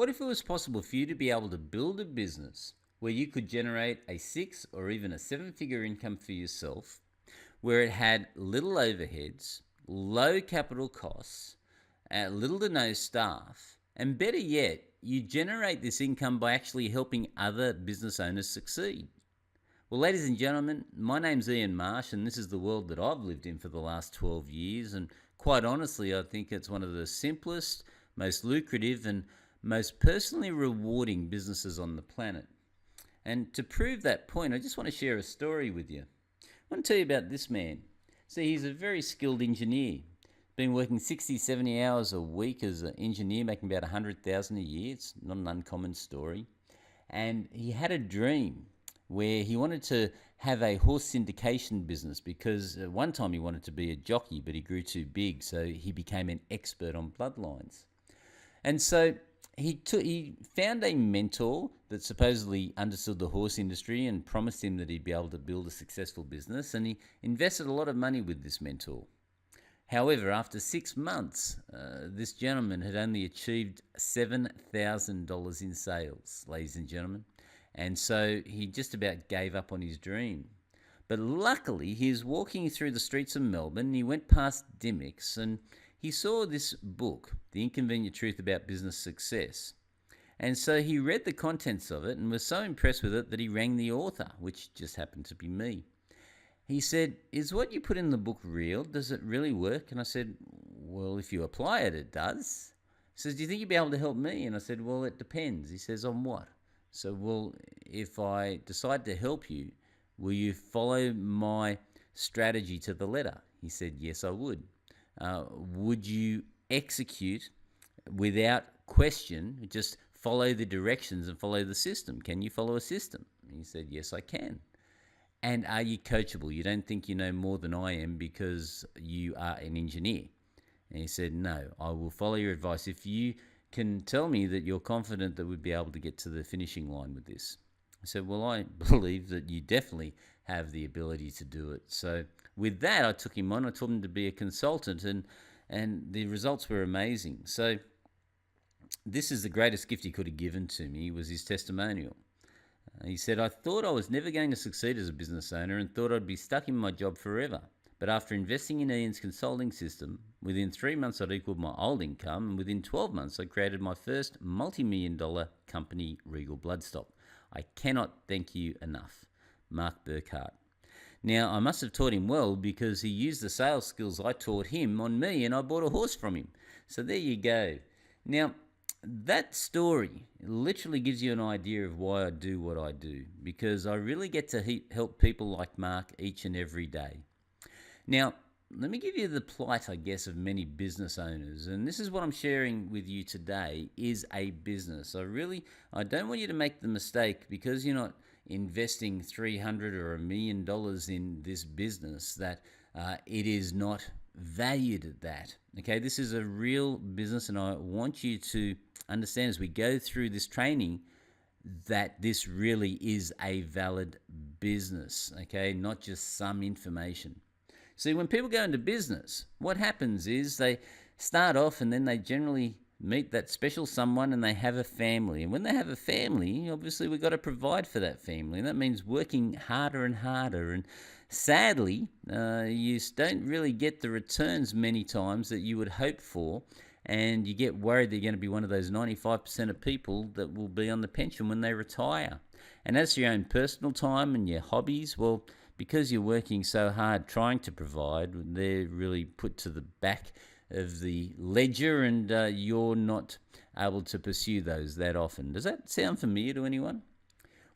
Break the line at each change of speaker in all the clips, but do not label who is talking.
What if it was possible for you to be able to build a business where you could generate a six or even a seven-figure income for yourself, where it had little overheads, low capital costs, little to no staff, and better yet, you generate this income by actually helping other business owners succeed? Well, ladies and gentlemen, my name's Ian Marsh, and this is the world that I've lived in for the last 12 years. And quite honestly, I think it's one of the simplest, most lucrative, and most personally rewarding businesses on the planet. And to prove that point, I just want to share a story with you. I want to tell you about this man. See, he's a very skilled engineer. Been working 60, 70 hours a week as an engineer, making about 100,000 a year. It's not an uncommon story. And he had a dream where he wanted to have a horse syndication business because one time he wanted to be a jockey, but he grew too big, so he became an expert on bloodlines. And so he found a mentor that supposedly understood the horse industry and promised him that he'd be able to build a successful business, and he invested a lot of money with this mentor. However, after 6 months, this gentleman had only achieved $7,000 in sales, ladies and gentlemen. And so he just about gave up on his dream. But luckily, he was walking through the streets of Melbourne, and he went past Dimmicks, and he saw this book, The Inconvenient Truth About Business Success. And so he read the contents of it and was so impressed with it that he rang the author, which just happened to be me. He said, "Is what you put in the book real? Does it really work?" And I said, "Well, if you apply it, it does." He says, "Do you think you'd be able to help me?" And I said, "Well, it depends." He says, "On what?" So, "Well, if I decide to help you, will you follow my strategy to the letter?" He said, "Yes, I would." Would you execute without question, just follow the directions and follow the system? Can you follow a system? He said, "Yes, I can." "And are you coachable? You don't think you know more than I am because you are an engineer?" And he said, "No, I will follow your advice if you can tell me that you're confident that we'd be able to get to the finishing line with this." I said, "Well, I believe that you definitely have the ability to do it." So with that, I took him on. I told him to be a consultant, and the results were amazing. So this is the greatest gift he could have given to me, was his testimonial. He said, "I thought I was never going to succeed as a business owner and thought I'd be stuck in my job forever. But after investing in Ian's consulting system, within 3 months I'd equaled my old income, and within 12 months I created my first multi-million-dollar company, Regal Bloodstock. I cannot thank you enough. Mark Burkhart." Now, I must have taught him well because he used the sales skills I taught him on me, and I bought a horse from him. So there you go. Now, that story literally gives you an idea of why I do what I do, because I really get to help people like Mark each and every day. Now, let me give you the plight, I guess, of many business owners, and this is what I'm sharing with you today is a business. I don't want you to make the mistake, because you're not investing $300 or $1 million in this business, that it is not valued at that. Okay, this is a real business, and I want you to understand as we go through this training that this really is a valid business, okay, not just some information. See, when people go into business, what happens is they start off and then they generally meet that special someone and they have a family. And when they have a family, obviously we've got to provide for that family. And that means working harder and harder. And sadly, you don't really get the returns many times that you would hope for. And you get worried that you're going to be one of those 95% of people that will be on the pension when they retire. And as for your own personal time and your hobbies, well, because you're working so hard trying to provide, they're really put to the back of the ledger, and you're not able to pursue those that often. Does that sound familiar to anyone?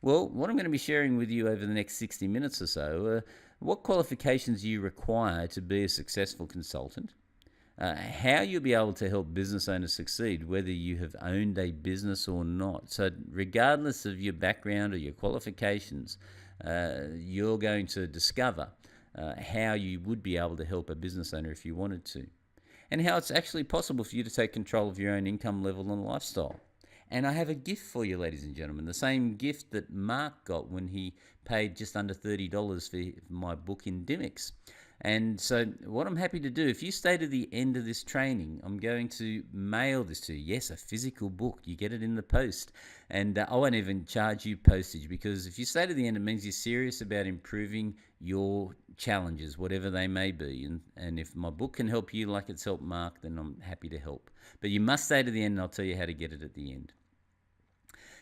Well, what I'm going to be sharing with you over the next 60 minutes or so, what qualifications you require to be a successful consultant, how you'll be able to help business owners succeed, whether you have owned a business or not. So regardless of your background or your qualifications, you're going to discover how you would be able to help a business owner if you wanted to, and how it's actually possible for you to take control of your own income level and lifestyle. And I have a gift for you, ladies and gentlemen, the same gift that Mark got when he paid just under $30 for my book in Dimmicks. And so, what I'm happy to do, if you stay to the end of this training, I'm going to mail this to you. Yes, a physical book. You get it in the post. And I won't even charge you postage, because if you stay to the end, it means you're serious about improving your challenges, whatever they may be. And if my book can help you like it's helped Mark, then I'm happy to help. But you must stay to the end, and I'll tell you how to get it at the end.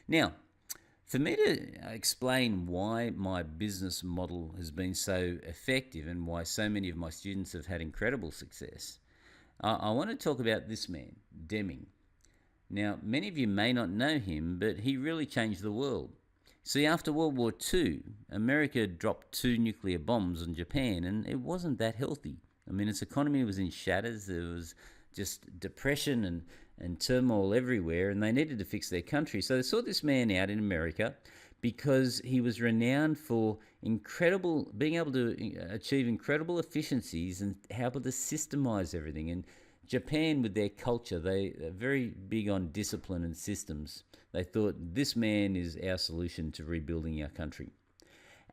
Now, for me to explain why my business model has been so effective and why so many of my students have had incredible success, I want to talk about this man, Deming. Now, many of you may not know him, but he really changed the world. See, after World War II, America dropped 2 nuclear bombs on Japan, and it wasn't that healthy. I mean, its economy was in shatters. There was just depression and turmoil everywhere, and they needed to fix their country. So they sought this man out in America because he was renowned for being able to achieve incredible efficiencies and able to systemize everything. And Japan, with their culture, they are very big on discipline and systems. They thought, this man is our solution to rebuilding our country.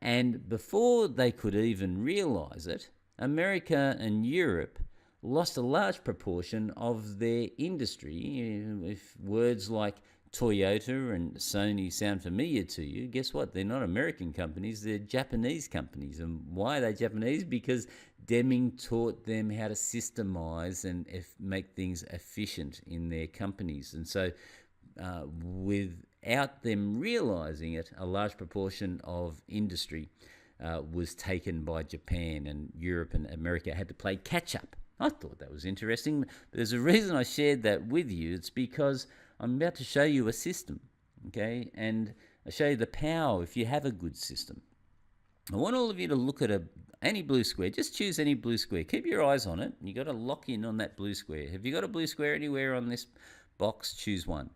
And before they could even realize it, America and Europe lost a large proportion of their industry. If words like Toyota and Sony sound familiar to you, guess what? They're not American companies, they're Japanese companies. And why are they Japanese? Because Deming taught them how to systemize and make things efficient in their companies. And so without them realizing it, a large proportion of industry was taken by Japan, and Europe and America had to play catch up. I thought that was interesting. But there's a reason I shared that with you. It's because I'm about to show you a system, okay? And I show you the power if you have a good system. I want all of you to look at any blue square. Just choose any blue square. Keep your eyes on it. You got to lock in on that blue square. Have you got a blue square anywhere on this box? Choose one.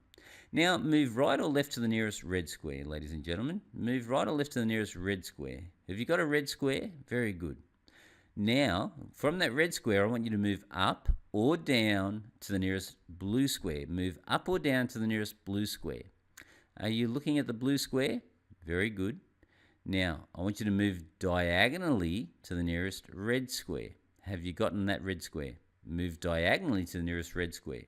Now move right or left to the nearest red square, ladies and gentlemen. Move right or left to the nearest red square. Have you got a red square? Very good. Now, from that red square, I want you to move up or down to the nearest blue square. Move up or down to the nearest blue square. Are you looking at the blue square? Very good. Now, I want you to move diagonally to the nearest red square. Have you gotten that red square? Move diagonally to the nearest red square.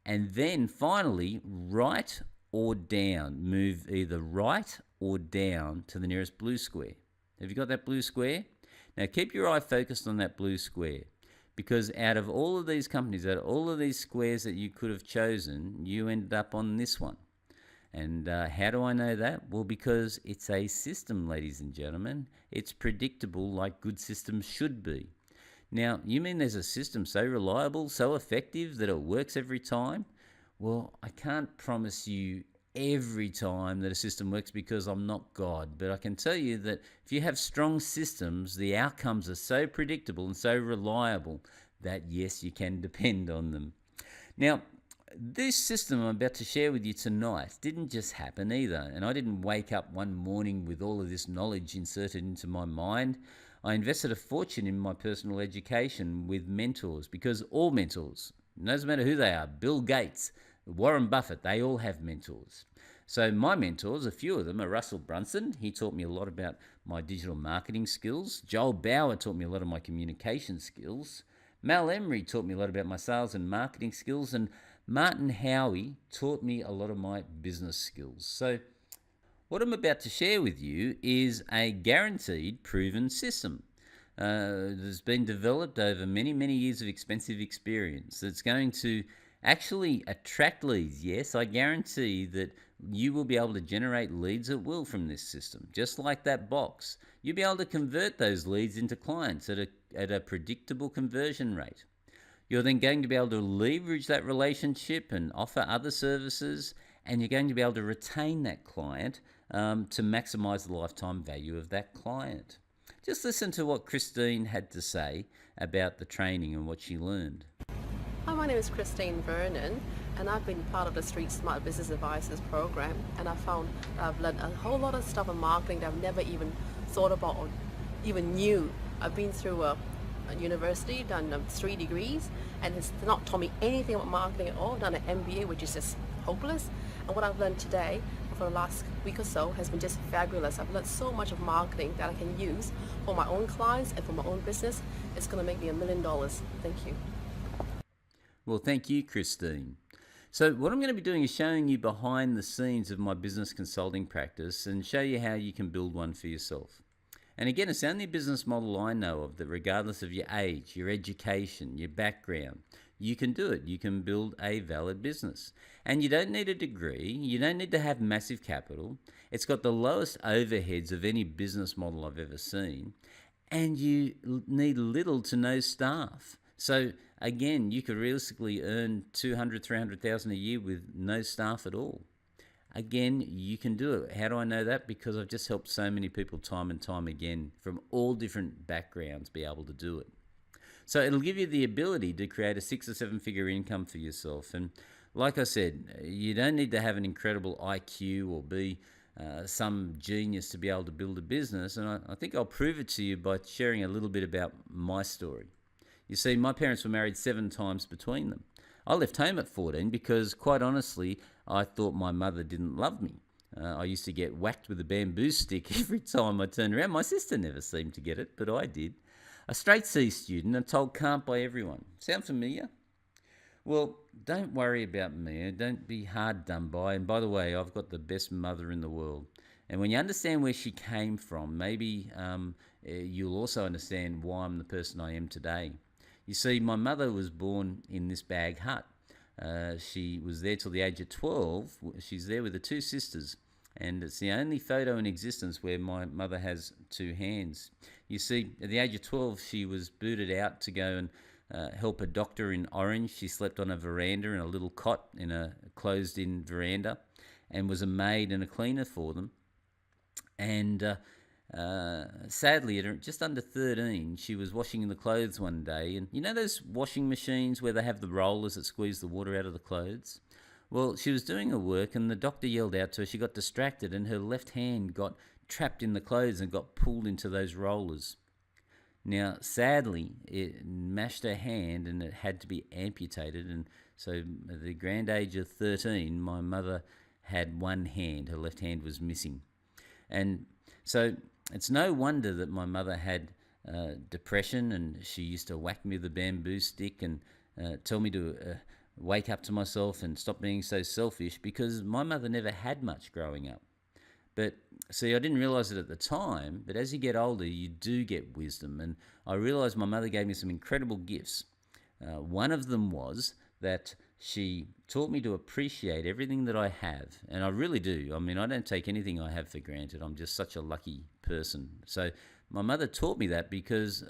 And then finally, right or down. Move either right or down to the nearest blue square. Have you got that blue square? Now keep your eye focused on that blue square, because out of all of these companies, out of all of these squares that you could have chosen, you ended up on this one. And how do I know that? Well, because it's a system, ladies and gentlemen. It's predictable, like good systems should be. Now, you mean there's a system so reliable, so effective that it works every time? Well, I can't promise you every time that a system works, because I'm not God, but I can tell you that if you have strong systems, the outcomes are so predictable and so reliable that yes, you can depend on them. Now, this system I'm about to share with you tonight didn't just happen either, and I didn't wake up one morning with all of this knowledge inserted into my mind. I invested a fortune in my personal education with mentors, because all mentors, no matter who they are, Bill Gates, Warren Buffett, they all have mentors. So my mentors, a few of them are Russell Brunson. He taught me a lot about my digital marketing skills. Joel Bauer taught me a lot of my communication skills. Mal Emery taught me a lot about my sales and marketing skills. And Martin Howie taught me a lot of my business skills. So what I'm about to share with you is a guaranteed proven system. That's been developed over many, many years of expensive experience. It's going to actually attract leads. Yes, I guarantee that you will be able to generate leads at will from this system. Just like that box, you'll be able to convert those leads into clients at a predictable conversion rate. You're then going to be able to leverage that relationship and offer other services, and you're going to be able to retain that client to maximize the lifetime value of that client. Just listen to what Christine had to say about the training and what she learned.
Hi, my name is Christine Vernon, and I've been part of the Street Smart Business Advisors program, and I found I've learned a whole lot of stuff in marketing that I've never even thought about or even knew. I've been through a university, done 3 degrees, and it's not taught me anything about marketing at all. Done an MBA, which is just hopeless. And what I've learned today, for the last week or so has been just fabulous. I've learned so much of marketing that I can use for my own clients and for my own business. It's going to make me $1 million. Thank you.
Well, thank you, Christine. So, what I'm going to be doing is showing you behind the scenes of my business consulting practice and show you how you can build one for yourself. And again, it's the only business model I know of that, regardless of your age, your education, your background, you can do it. You can build a valid business. And you don't need a degree. You don't need to have massive capital. It's got the lowest overheads of any business model I've ever seen. And you need little to no staff. So again, you could realistically earn 200, 300,000 a year with no staff at all. Again, you can do it. How do I know that? Because I've just helped so many people time and time again from all different backgrounds be able to do it. So it'll give you the ability to create a 6 or 7 figure income for yourself. And like I said, you don't need to have an incredible IQ or be some genius to be able to build a business. And I think I'll prove it to you by sharing a little bit about my story. You see, my parents were married 7 times between them. I left home at 14 because, quite honestly, I thought my mother didn't love me. I used to get whacked with a bamboo stick every time I turned around. My sister never seemed to get it, but I did. A straight C student and told can't by everyone. Sound familiar? Well, don't worry about me. Don't be hard done by. And by the way, I've got the best mother in the world. And when you understand where she came from, maybe you'll also understand why I'm the person I am today. You see, my mother was born in this bag hut. She was there till the age of 12. She's there with her 2 sisters. And it's the only photo in existence where my mother has 2 hands. You see, at the age of 12, she was booted out to go and help a doctor in Orange. She slept on a veranda in a little cot in a closed-in veranda and was a maid and a cleaner for them. And sadly, at just under 13, she was washing the clothes one day. And you know those washing machines where they have the rollers that squeeze the water out of the clothes? Well, she was doing her work and the doctor yelled out to her. She got distracted and her left hand got trapped in the clothes and got pulled into those rollers. Now, sadly, it mashed her hand and it had to be amputated. And so at the grand age of 13, my mother had one hand. Her left hand was missing. And so it's no wonder that my mother had depression, and she used to whack me with a bamboo stick and tell me to wake up to myself and stop being so selfish, because my mother never had much growing up. But see, I didn't realize it at the time, but as you get older, you do get wisdom. And I realized my mother gave me some incredible gifts. One of them was that she taught me to appreciate everything that I have. And I really do. I mean, I don't take anything I have for granted. I'm just such a lucky person. So my mother taught me that because,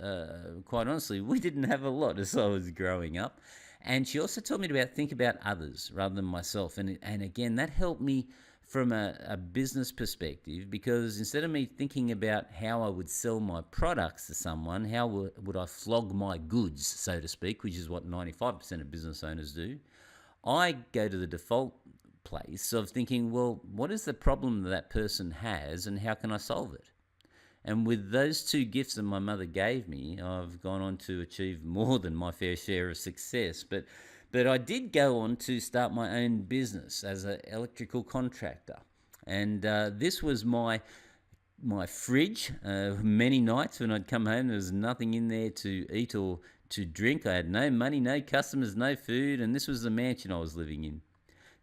quite honestly, we didn't have a lot as I was growing up. And she also taught me to think about others rather than myself. And again, that helped me from a business perspective, because instead of me thinking about how I would sell my products to someone, how would I flog my goods, so to speak, which is what 95% of business owners do, I go to the default place of thinking, well, what is the problem that person has and how can I solve it? And with those 2 gifts that my mother gave me, I've gone on to achieve more than my fair share of success. But I did go on to start my own business as an electrical contractor. And this was my fridge. Many nights when I'd come home, there was nothing in there to eat or to drink. I had no money, no customers, no food. And this was the mansion I was living in.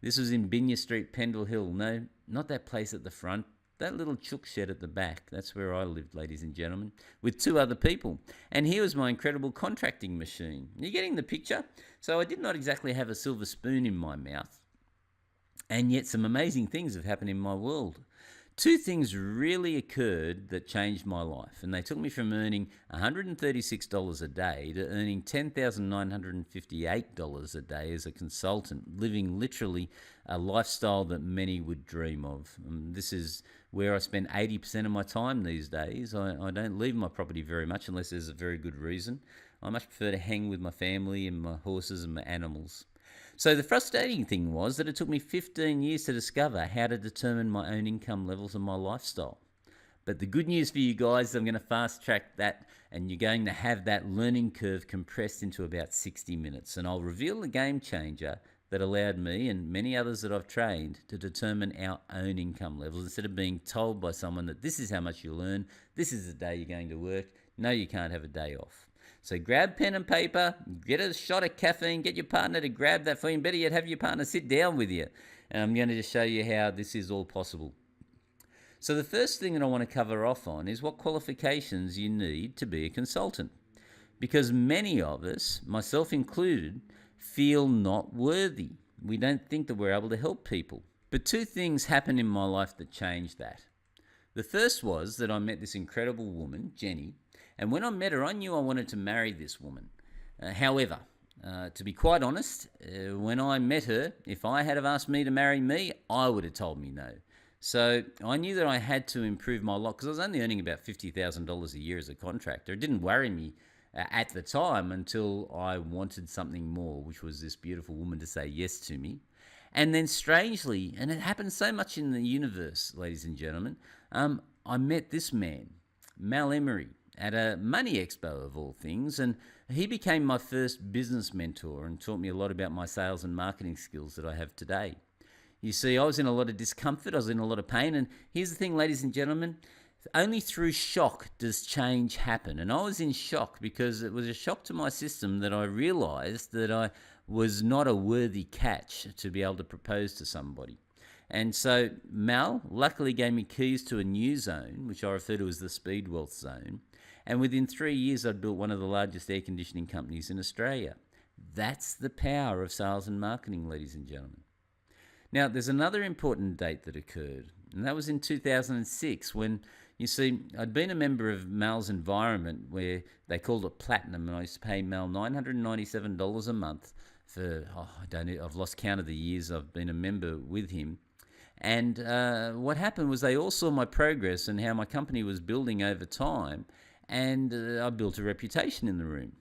This was in Binya Street, Pendle Hill. No, not that place at the front. That little chook shed at the back, that's where I lived, ladies and gentlemen, with 2 other people. And here was my incredible contracting machine. Are you getting the picture? So I did not exactly have a silver spoon in my mouth. And yet some amazing things have happened in my world. 2 things really occurred that changed my life. And they took me from earning $136 a day to earning $10,958 a day as a consultant, living literally a lifestyle that many would dream of. This is where I spend 80% of my time these days. I don't leave my property very much unless there's a very good reason. I much prefer to hang with my family and my horses and my animals. So the frustrating thing was that it took me 15 years to discover how to determine my own income levels and my lifestyle. But the good news for you guys is I'm going to fast track that, and you're going to have that learning curve compressed into about 60 minutes. And I'll reveal the game changer that allowed me and many others that I've trained to determine our own income levels instead of being told by someone that this is how much you'll earn, this is the day you're going to work. No, you can't have a day off. So grab pen and paper, get a shot of caffeine, get your partner to grab that for you, and better yet, have your partner sit down with you. And I'm going to just show you how this is all possible. So the first thing that I want to cover off on is what qualifications you need to be a consultant. Because many of us, myself included, feel not worthy. We don't think that we're able to help people. But two things happened in my life that changed that. The first was that I met this incredible woman, Jenny, and when I met her, I knew I wanted to marry this woman. However, to be quite honest, when I met her, if I had have asked me to marry me, I would have told me no. So I knew that I had to improve my lot because I was only earning about $50,000 a year as a contractor. It didn't worry me at the time until I wanted something more, which was this beautiful woman to say yes to me. And then strangely, and it happens so much in the universe, ladies and gentlemen, I met this man, Mal Emery, at a money expo of all things, and he became my first business mentor and taught me a lot about my sales and marketing skills that I have today. You see, I was in a lot of discomfort, I was in a lot of pain, and here's the thing, ladies and gentlemen, only through shock does change happen. And I was in shock because it was a shock to my system that I realized that I was not a worthy catch to be able to propose to somebody. And so Mal luckily gave me keys to a new zone, which I refer to as the Speed Wealth Zone. And within 3 years, I'd built one of the largest air conditioning companies in Australia. That's the power of sales and marketing, ladies and gentlemen. Now, there's another important date that occurred, and that was in 2006 when, you see, I'd been a member of Mal's environment where they called it Platinum, and I used to pay Mal $997 a month for, I've lost count of the years I've been a member with him. And what happened was they all saw my progress and how my company was building over time, and I built a reputation in the room.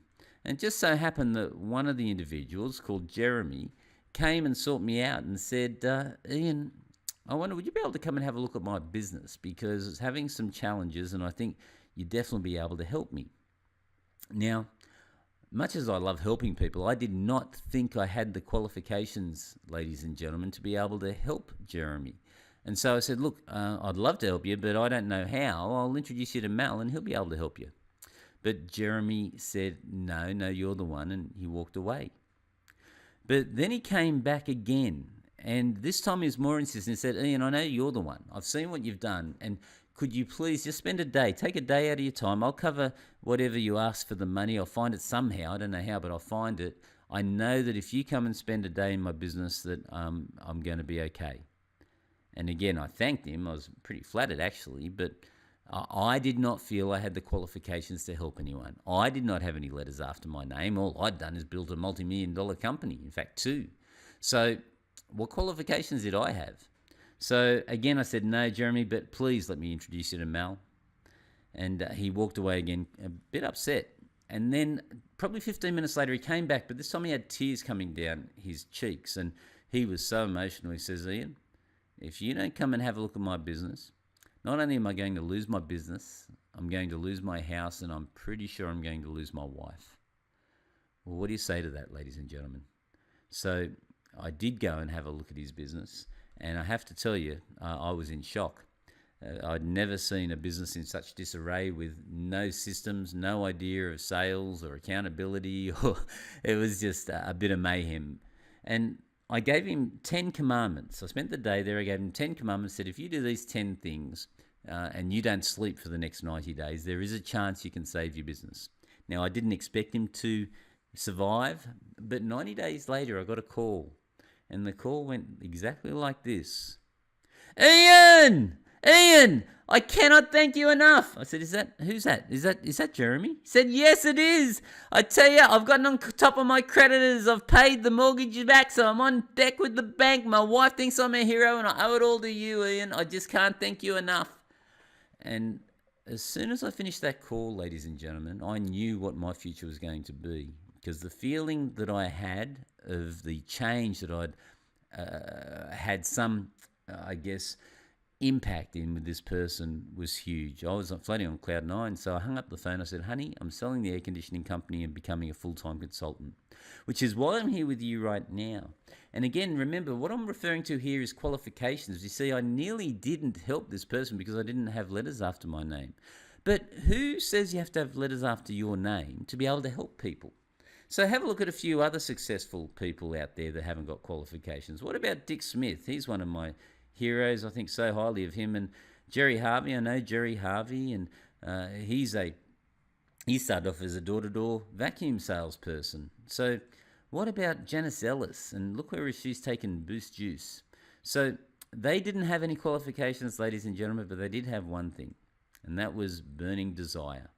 And it just so happened that one of the individuals, called Jeremy, came and sought me out and said, Ian, I wonder, would you be able to come and have a look at my business? Because it's having some challenges and I think you'd definitely be able to help me. Now, much as I love helping people, I did not think I had the qualifications, ladies and gentlemen, to be able to help Jeremy. And so I said, look, I'd love to help you, but I don't know how. I'll introduce you to Mal and he'll be able to help you. But Jeremy said, no, you're the one, and he walked away. But then he came back again, and this time he was more insistent. He said, Ian, I know you're the one. I've seen what you've done, and could you please just spend a day, take a day out of your time. I'll cover whatever you ask for the money. I'll find it somehow. I don't know how, but I'll find it. I know that if you come and spend a day in my business that I'm going to be okay. And again, I thanked him. I was pretty flattered, actually, but I did not feel I had the qualifications to help anyone. I did not have any letters after my name. All I'd done is build a multi-million-dollar company, in fact, 2. So what qualifications did I have? So again, I said, no, Jeremy, but please let me introduce you to Mal. And he walked away again, a bit upset. And then probably 15 minutes later, he came back, but this time he had tears coming down his cheeks. And he was so emotional. He says, Ian, if you don't come and have a look at my business, not only am I going to lose my business, I'm going to lose my house, and I'm pretty sure I'm going to lose my wife. Well, what do you say to that, ladies and gentlemen? So I did go and have a look at his business, and I have to tell you, I was in shock. I'd never seen a business in such disarray with no systems, no idea of sales or accountability. It was just a bit of mayhem. And I gave him 10 commandments. I spent the day there. I gave him 10 commandments, said, if you do these 10 things and you don't sleep for the next 90 days, there is a chance you can save your business. Now, I didn't expect him to survive, but 90 days later, I got a call. And the call went exactly like this. Ian, I cannot thank you enough. I said, who's that? Is that Jeremy? He said, yes, it is. I tell you, I've gotten on top of my creditors. I've paid the mortgage back, so I'm on deck with the bank. My wife thinks I'm a hero, and I owe it all to you, Ian. I just can't thank you enough. And as soon as I finished that call, ladies and gentlemen, I knew what my future was going to be, because the feeling that I had of the change that I'd had some, impact in with this person was huge. I was floating on cloud nine, so I hung up the phone. I said, honey, I'm selling the air conditioning company and becoming a full-time consultant, which is why I'm here with you right now. And again, remember, what I'm referring to here is qualifications. You see, I nearly didn't help this person because I didn't have letters after my name. But who says you have to have letters after your name to be able to help people? So have a look at a few other successful people out there that haven't got qualifications. What about Dick Smith? He's one of my heroes. I think so highly of him. And Jerry Harvey, I know Jerry Harvey, and he started off as a door-to-door vacuum salesperson. So what about Janice Ellis? And look where she's taken Boost Juice. So they didn't have any qualifications, ladies and gentlemen, but they did have one thing, and that was burning desire.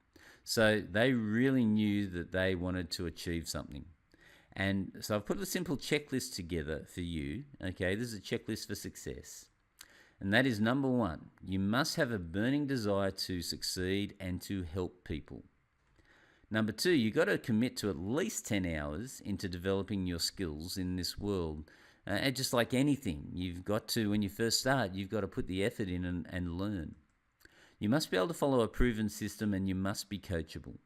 So they really knew that they wanted to achieve something. And so I've put a simple checklist together for you. Okay, this is a checklist for success. And that is number one, you must have a burning desire to succeed and to help people. Number two, you've got to commit to at least 10 hours into developing your skills in this world. And just like anything, you've got to, when you first start, you've got to put the effort in and learn. You must be able to follow a proven system, and you must be coachable.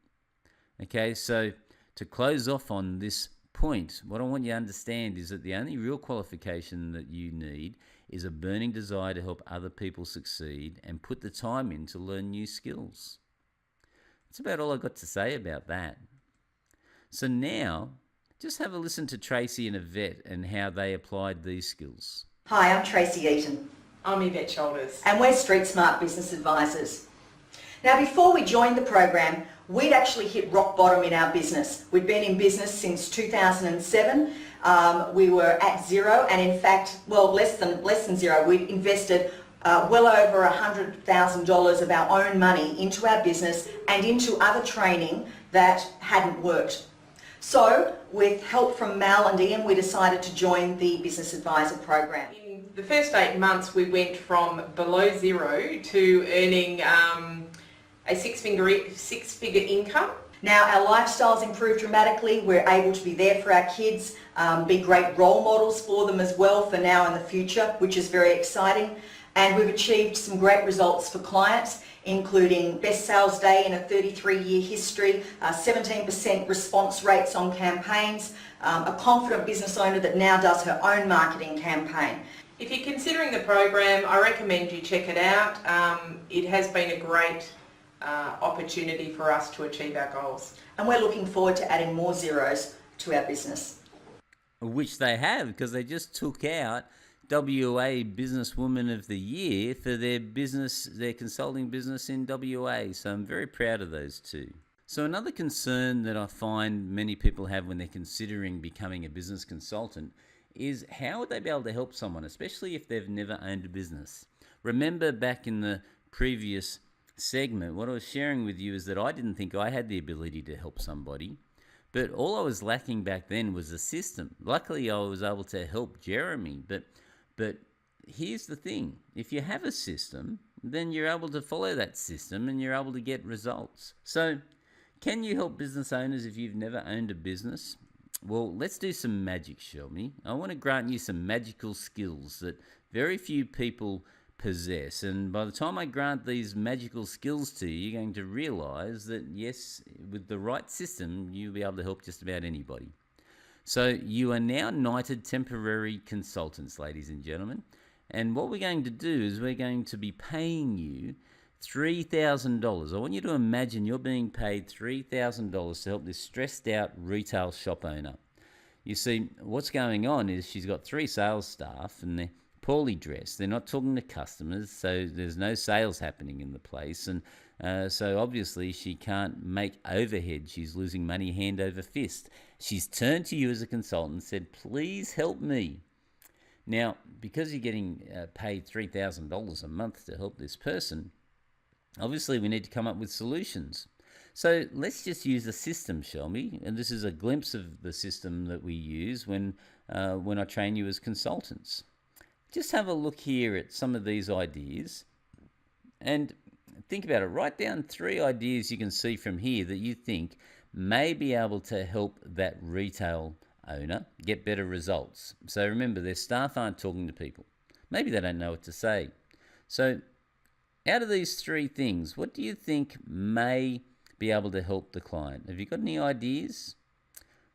Okay, so to close off on this point, what I want you to understand is that the only real qualification that you need is a burning desire to help other people succeed and put the time in to learn new skills. That's about all I've got to say about that. So now, just have a listen to Tracy and Yvette and how they applied these skills.
Hi, I'm Tracy Eaton.
I'm Yvette Shoulders.
And we're Street Smart Business Advisors. Now, before we joined the program, we'd actually hit rock bottom in our business. We'd been in business since 2007. We were at zero, and in fact, well, less than zero. We'd invested well over $100,000 of our own money into our business and into other training that hadn't worked. So, with help from Mal and Ian, we decided to join the Business Advisor program.
In the first 8 months, we went from below zero to earning a six-figure income.
Now our lifestyles improved dramatically. We're able to be there for our kids, be great role models for them as well for now and the future, which is very exciting. And we've achieved some great results for clients, including best sales day in a 33-year history, 17% response rates on campaigns, a confident business owner that now does her own marketing campaign.
If you're considering the program, I recommend you check it out. It has been a great opportunity for us to achieve our goals.
And we're looking forward to adding more zeros to our business.
Which they have, because they just took out WA Businesswoman of the Year for their business, their consulting business in WA. So I'm very proud of those two. So another concern that I find many people have when they're considering becoming a business consultant is how would they be able to help someone, especially if they've never owned a business. Remember back in the previous segment, what I was sharing with you is that I didn't think I had the ability to help somebody, but all I was lacking back then was a system. Luckily, I was able to help Jeremy, but here's the thing. If you have a system, then you're able to follow that system and you're able to get results. So can you help business owners if you've never owned a business? Well, let's do some magic, shall we? I want to grant you some magical skills that very few people possess. And by the time I grant these magical skills to you, you're going to realize that, yes, with the right system, you'll be able to help just about anybody. So you are now knighted temporary consultants, ladies and gentlemen. And what we're going to do is we're going to be paying you $3,000. I want you to imagine you're being paid $3,000 to help this stressed out retail shop owner. You see, what's going on is she's got 3 sales staff and they're poorly dressed. They're not talking to customers, so there's no sales happening in the place. And so obviously she can't make overhead. She's losing money hand over fist. She's turned to you as a consultant and said, please help me. Now, because you're getting paid $3,000 a month to help this person, obviously we need to come up with solutions. So let's just use a system, shall we? And this is a glimpse of the system that we use when I train you as consultants. Just have a look here at some of these ideas and think about it. Write down 3 ideas you can see from here that you think may be able to help that retail owner get better results. So remember, their staff aren't talking to people. Maybe they don't know what to say. So, out of these three things, what do you think may be able to help the client? Have you got any ideas?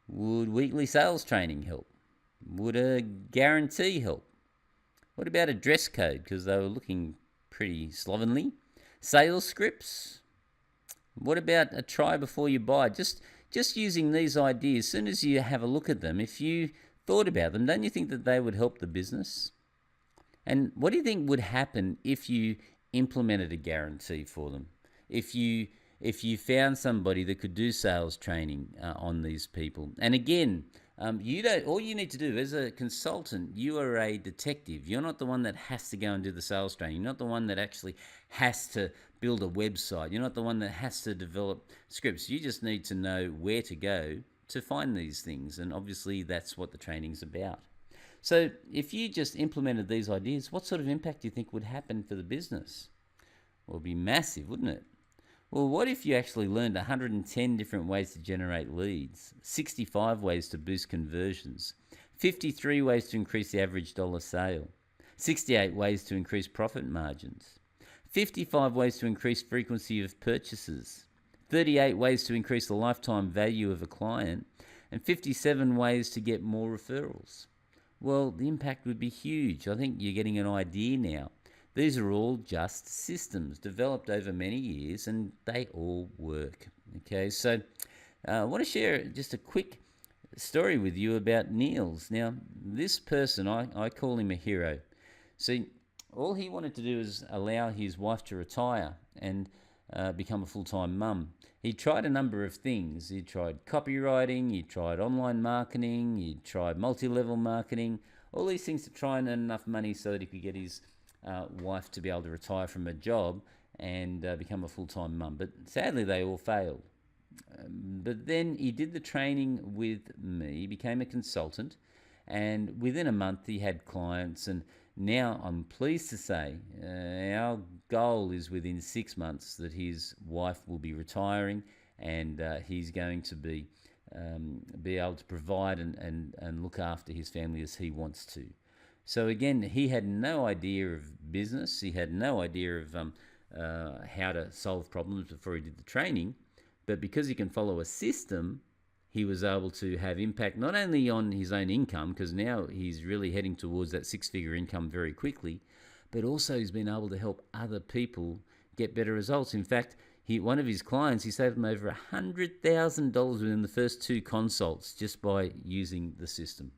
Would weekly sales training help? Would a guarantee help? What about a dress code? Because they were looking pretty slovenly. Sales scripts? What about a try before you buy? Just using these ideas, as soon as you have a look at them, if you thought about them, don't you think that they would help the business? And what do you think would happen if you implemented a guarantee for them? If you found somebody that could do sales training on these people, and again, you don't. All you need to do as a consultant, you are a detective. You're not the one that has to go and do the sales training. You're not the one that actually has to build a website. You're not the one that has to develop scripts. You just need to know where to go to find these things, and obviously that's what the training's about. So if you just implemented these ideas, what sort of impact do you think would happen for the business? Well, it'd be massive, wouldn't it? Well, what if you actually learned 110 different ways to generate leads, 65 ways to boost conversions, 53 ways to increase the average dollar sale, 68 ways to increase profit margins, 55 ways to increase frequency of purchases, 38 ways to increase the lifetime value of a client, and 57 ways to get more referrals? Well, the impact would be huge. I think you're getting an idea now. These are all just systems developed over many years, and they all work. Okay, so I want to share just a quick story with you about Niels. Now, this person, I call him a hero. See, all he wanted to do is allow his wife to retire and become a full-time mum. He tried a number of things. He tried copywriting, he tried online marketing, he tried multi-level marketing, all these things to try and earn enough money so that he could get his wife to be able to retire from a job and become a full-time mum. But sadly, they all failed. But then he did the training with me, became a consultant, and within a month he had clients. And now I'm pleased to say our goal is within 6 months that his wife will be retiring, and he's going to be able to provide and look after his family as he wants to. So again, he had no idea of business. He had no idea of how to solve problems before he did the training. But because he can follow a system, he was able to have impact not only on his own income, because now he's really heading towards that six-figure income very quickly, but also he's been able to help other people get better results. In fact, one of his clients, he saved him over $100,000 within the first 2 consults just by using the system.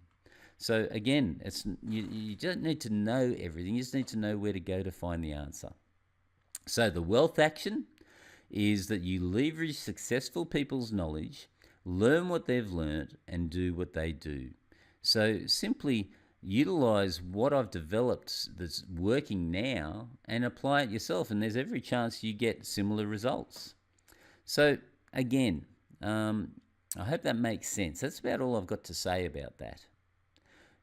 So again, you don't need to know everything. You just need to know where to go to find the answer. So the wealth action is that you leverage successful people's knowledge, learn what they've learned, and do what they do. So simply utilize what I've developed that's working now and apply it yourself, and there's every chance you get similar results. So again, I hope that makes sense. That's about all I've got to say about that.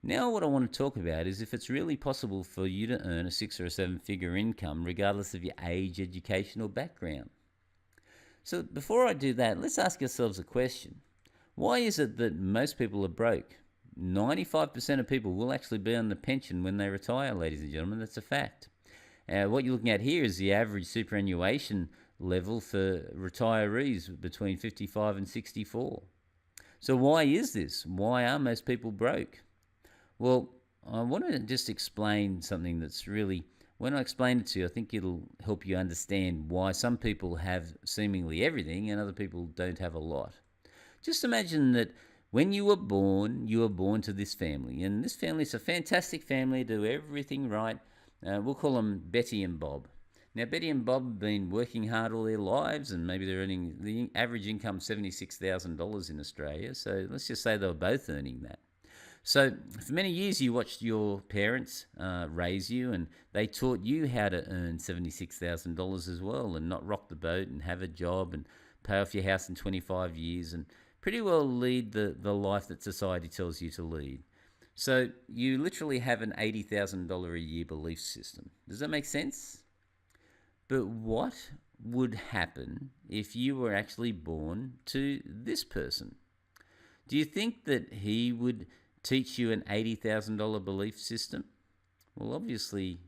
Now what I want to talk about is if it's really possible for you to earn a 6 or a 7-figure income regardless of your age, education, or background. So before I do that, let's ask ourselves a question. Why is it that most people are broke? 95% of people will actually be on the pension when they retire, ladies and gentlemen. That's a fact. What you're looking at here is the average superannuation level for retirees between 55 and 64. So why is this? Why are most people broke? Well, I want to just explain something that's really, when I explain it to you, I think it'll help you understand why some people have seemingly everything and other people don't have a lot. Just imagine that when you were born to this family, and this family is a fantastic family, do everything right. We'll call them Betty and Bob. Now, Betty and Bob have been working hard all their lives, and maybe they're earning the average income $76,000 in Australia. So let's just say they were both earning that. So for many years you watched your parents raise you, and they taught you how to earn $76,000 as well, and not rock the boat and have a job and pay off your house in 25 years and pretty well lead the life that society tells you to lead. So you literally have an $80,000 a year belief system. Does that make sense? But what would happen if you were actually born to this person? Do you think that he would teach you an $80,000 belief system? Well, obviously,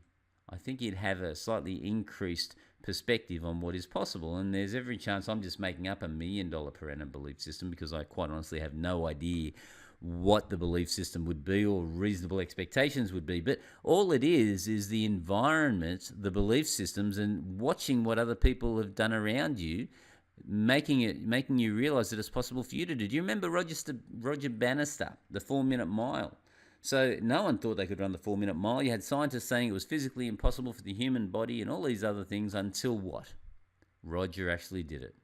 I think you'd have a slightly increased perspective on what is possible. And there's every chance I'm just making up $1 million per annum belief system, because I quite honestly have no idea what the belief system would be or reasonable expectations would be. But all it is the environment, the belief systems, and watching what other people have done around you, making you realize that it's possible for you to do. Do you remember Roger Bannister, the 4-minute mile? So no one thought they could run the 4-minute mile. You had scientists saying it was physically impossible for the human body and all these other things, until what? Roger actually did it.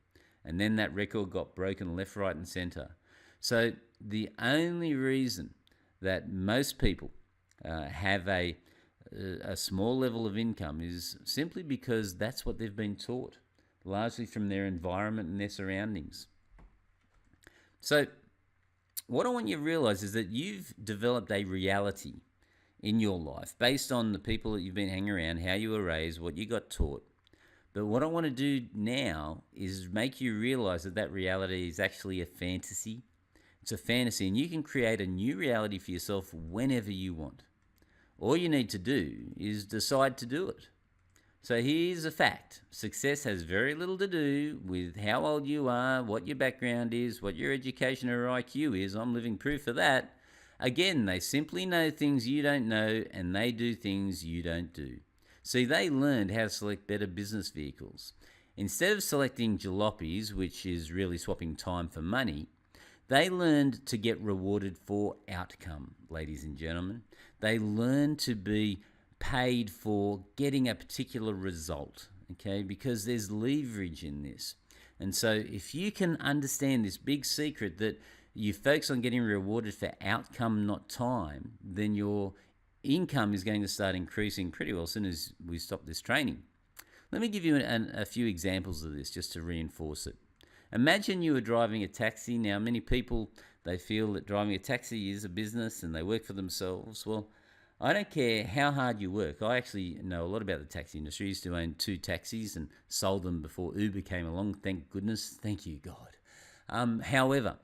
And then that record got broken left, right, and center. So the only reason that most people have a small level of income is simply because that's what they've been taught, largely from their environment and their surroundings. So what I want you to realize is that you've developed a reality in your life based on the people that you've been hanging around, how you were raised, what you got taught. But what I want to do now is make you realize that reality is actually a fantasy. It's a fantasy, and you can create a new reality for yourself whenever you want. All you need to do is decide to do it. So here's a fact. Success has very little to do with how old you are, what your background is, what your education or IQ is. I'm living proof of that. Again, they simply know things you don't know, and they do things you don't do. See, they learned how to select better business vehicles. Instead of selecting jalopies, which is really swapping time for money, they learned to get rewarded for outcome, ladies and gentlemen. They learned to be paid for getting a particular result, okay? Because there's leverage in this. And so if you can understand this big secret that you focus on getting rewarded for outcome, not time, then your income is going to start increasing pretty well as soon as we stop this training. Let me give you a few examples of this just to reinforce it. Imagine you were driving a taxi. Now, many people, they feel that driving a taxi is a business and they work for themselves. Well, I don't care how hard you work. I actually know a lot about the taxi industry. I used to own 2 taxis and sold them before Uber came along. Thank goodness. Thank you, God. However,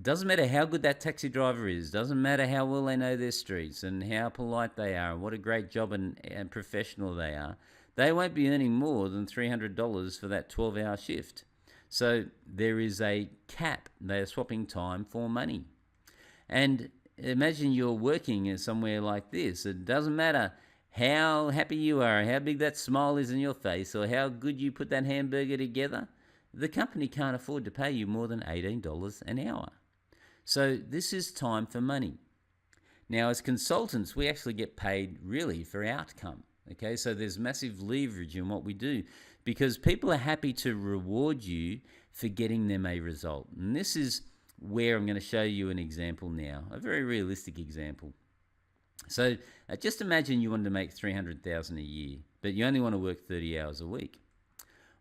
doesn't matter how good that taxi driver is, doesn't matter how well they know their streets and how polite they are and what a great job and professional they are, they won't be earning more than $300 for that 12-hour shift. So there is a cap. They are swapping time for money. And imagine you're working somewhere like this. It doesn't matter how happy you are, how big that smile is in your face, or how good you put that hamburger together. The company can't afford to pay you more than $18 an hour. So this is time for money. Now, as consultants, we actually get paid really for outcome. Okay, so there's massive leverage in what we do because people are happy to reward you for getting them a result. And this is where I'm going to show you an example now, a very realistic example. So just imagine you wanted to make $300,000 a year, but you only want to work 30 hours a week.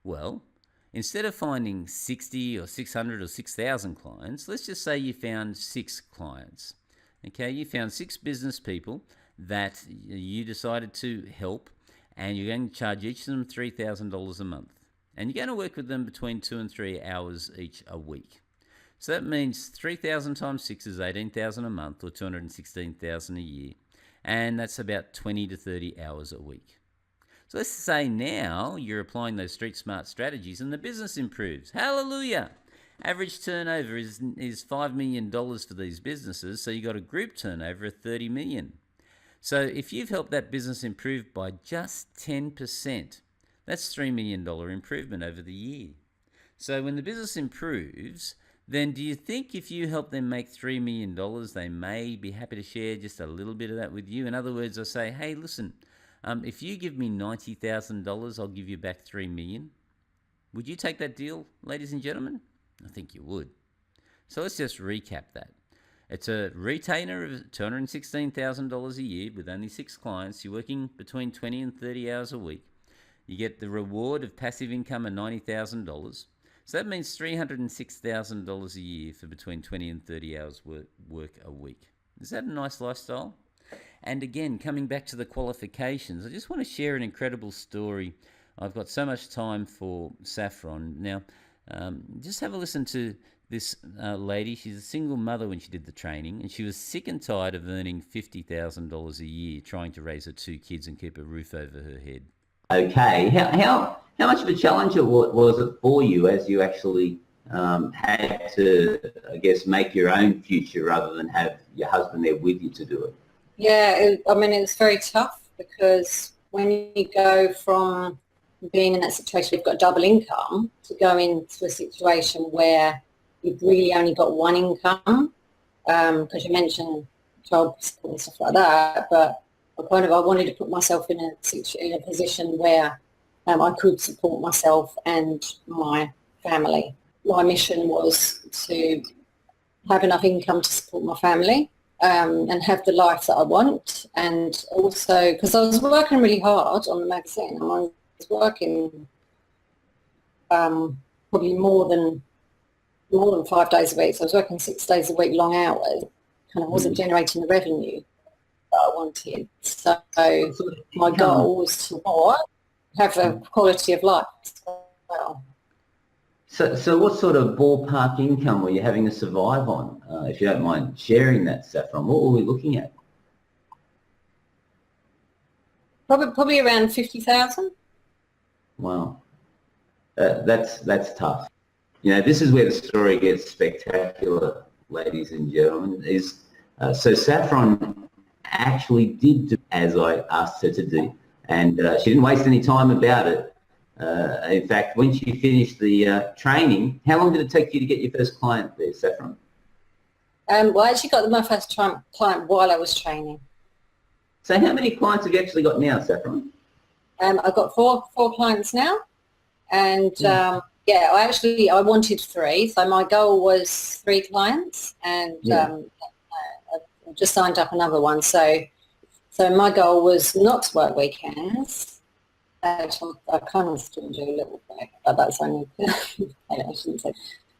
Well, instead of finding 60 or 600 or 6,000 clients, let's just say you found 6 clients. Okay, you found 6 business people that you decided to help, and you're going to charge each of them $3,000 a month. And you're going to work with them between 2 and 3 hours each a week. So that means 3,000 times 6 is 18,000 a month, or 216,000 a year. And that's about 20 to 30 hours a week. So let's say now you're applying those street smart strategies and the business improves. Hallelujah! Average turnover is $5 million for these businesses, so you got a group turnover of $30 million. So if you've helped that business improve by just 10%, that's $3 million improvement over the year. So when the business improves, then do you think if you help them make $3 million, they may be happy to share just a little bit of that with you? In other words, I say, hey, listen, if you give me $90,000, I'll give you back $3 million. Would you take that deal, ladies and gentlemen? I think you would. So let's just recap that. It's a retainer of $216,000 a year with only 6 clients. You're working between 20 and 30 hours a week. You get the reward of passive income of $90,000. So that means $306,000 a year for between 20 and 30 hours work a week. Is that a nice lifestyle? And again, coming back to the qualifications, I just want to share an incredible story. I've got so much time for Saffron. Now, just have a listen to This lady, she's a single mother when she did the training, and she was sick and tired of earning $50,000 a year trying to raise her 2 kids and keep a roof over her head.
Okay, how much of a challenge was it for you as you actually had to, I guess, make your own future rather than have your husband there with you to do it?
Yeah, it was very tough because when you go from being in that situation, you've got double income, to go into a situation where you've really only got one income, because you mentioned child support and stuff like that, but I wanted to put myself in a position where I could support myself and my family. My mission was to have enough income to support my family, and have the life that I want. And also, because I was working really hard on the magazine, I was working probably more than 5 days a week. So I was working 6 days a week, long hours, and I wasn't generating the revenue that I wanted. So my goal was to have a quality of life as well.
So what sort of ballpark income were you having to survive on? If you don't mind sharing that, Saffron, what were we looking at?
Probably around 50,000.
Wow, that's tough. You know, this is where the story gets spectacular, ladies and gentlemen. So Saffron actually did do as I asked her to do, and she didn't waste any time about it. In fact, when she finished the training, how long did it take you to get your first client there, Saffron?
Well, I actually got my first client while I was training.
So how many clients have you actually got now, Saffron?
I've got four clients now, and I wanted 3, so my goal was 3 clients, and I just signed up another one. So my goal was not to work weekends. I kind of still do a little bit, but that's only I shouldn't say.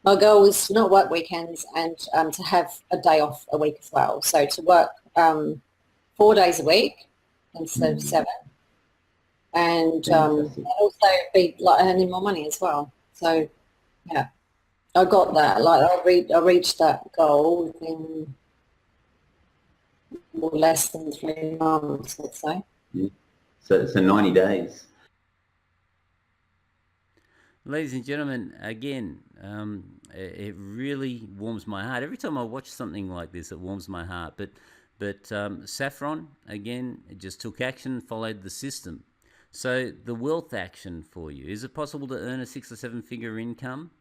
My goal was to not work weekends and to have a day off a week as well. So to work 4 days a week instead of 7, and also be like earning more money as well. So yeah, I got that. Like I reached that goal in less than 3 months, let's say.
Yeah. So 90 days.
Ladies and gentlemen, again, it really warms my heart. Every time I watch something like this, it warms my heart. But Saffron, again, just took action, followed the system. So the wealth action for you, is it possible to earn a 6 or 7 figure income?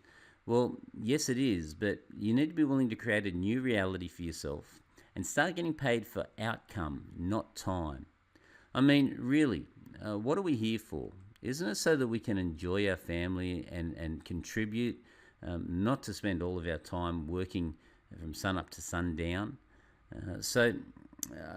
Well, yes, it is, but you need to be willing to create a new reality for yourself and start getting paid for outcome, not time. I mean, really, what are we here for? Isn't it so that we can enjoy our family and contribute, not to spend all of our time working from sun up to sundown?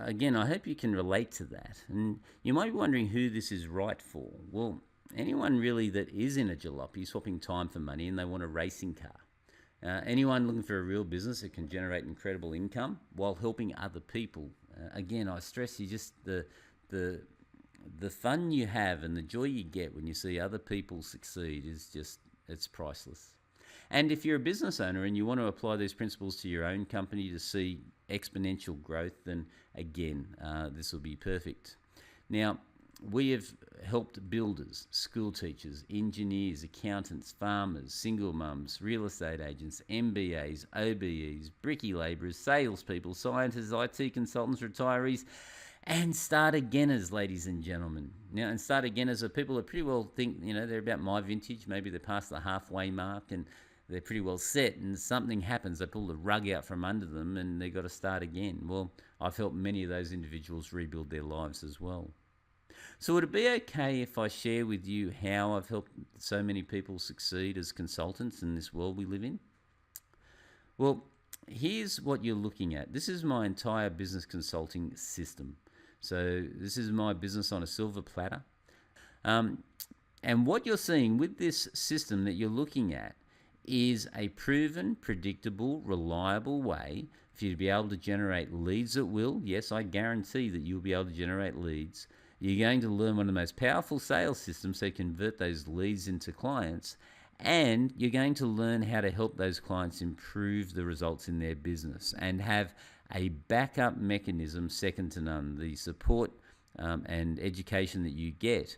Again, I hope you can relate to that. And you might be wondering who this is right for. Well, anyone really that is in a jalopy swapping time for money and they want a racing car. Anyone looking for a real business that can generate incredible income while helping other people. Again, I stress you just the fun you have and the joy you get when you see other people succeed is just, it's priceless. And if you're a business owner and you want to apply these principles to your own company to see exponential growth, then again, this will be perfect. Now, we have helped builders, school teachers, engineers, accountants, farmers, single mums, real estate agents, MBAs, OBEs, bricky labourers, salespeople, scientists, IT consultants, retirees, and start-againers, ladies and gentlemen. Now, and start-againers are people that pretty well think, they're about my vintage. Maybe they're past the halfway mark and they're pretty well set, and something happens. They pull the rug out from under them and they've got to start again. Well, I've helped many of those individuals rebuild their lives as well. So would it be okay if I share with you how I've helped so many people succeed as consultants in this world we live in? Well, here's what you're looking at. This is my entire business consulting system. So this is my business on a silver platter. And what you're seeing with this system that you're looking at is a proven, predictable, reliable way for you to be able to generate leads at will. Yes, I guarantee that you'll be able to generate leads. You're going to learn one of the most powerful sales systems so you convert those leads into clients. And you're going to learn how to help those clients improve the results in their business and have a backup mechanism second to none. The support and education that you get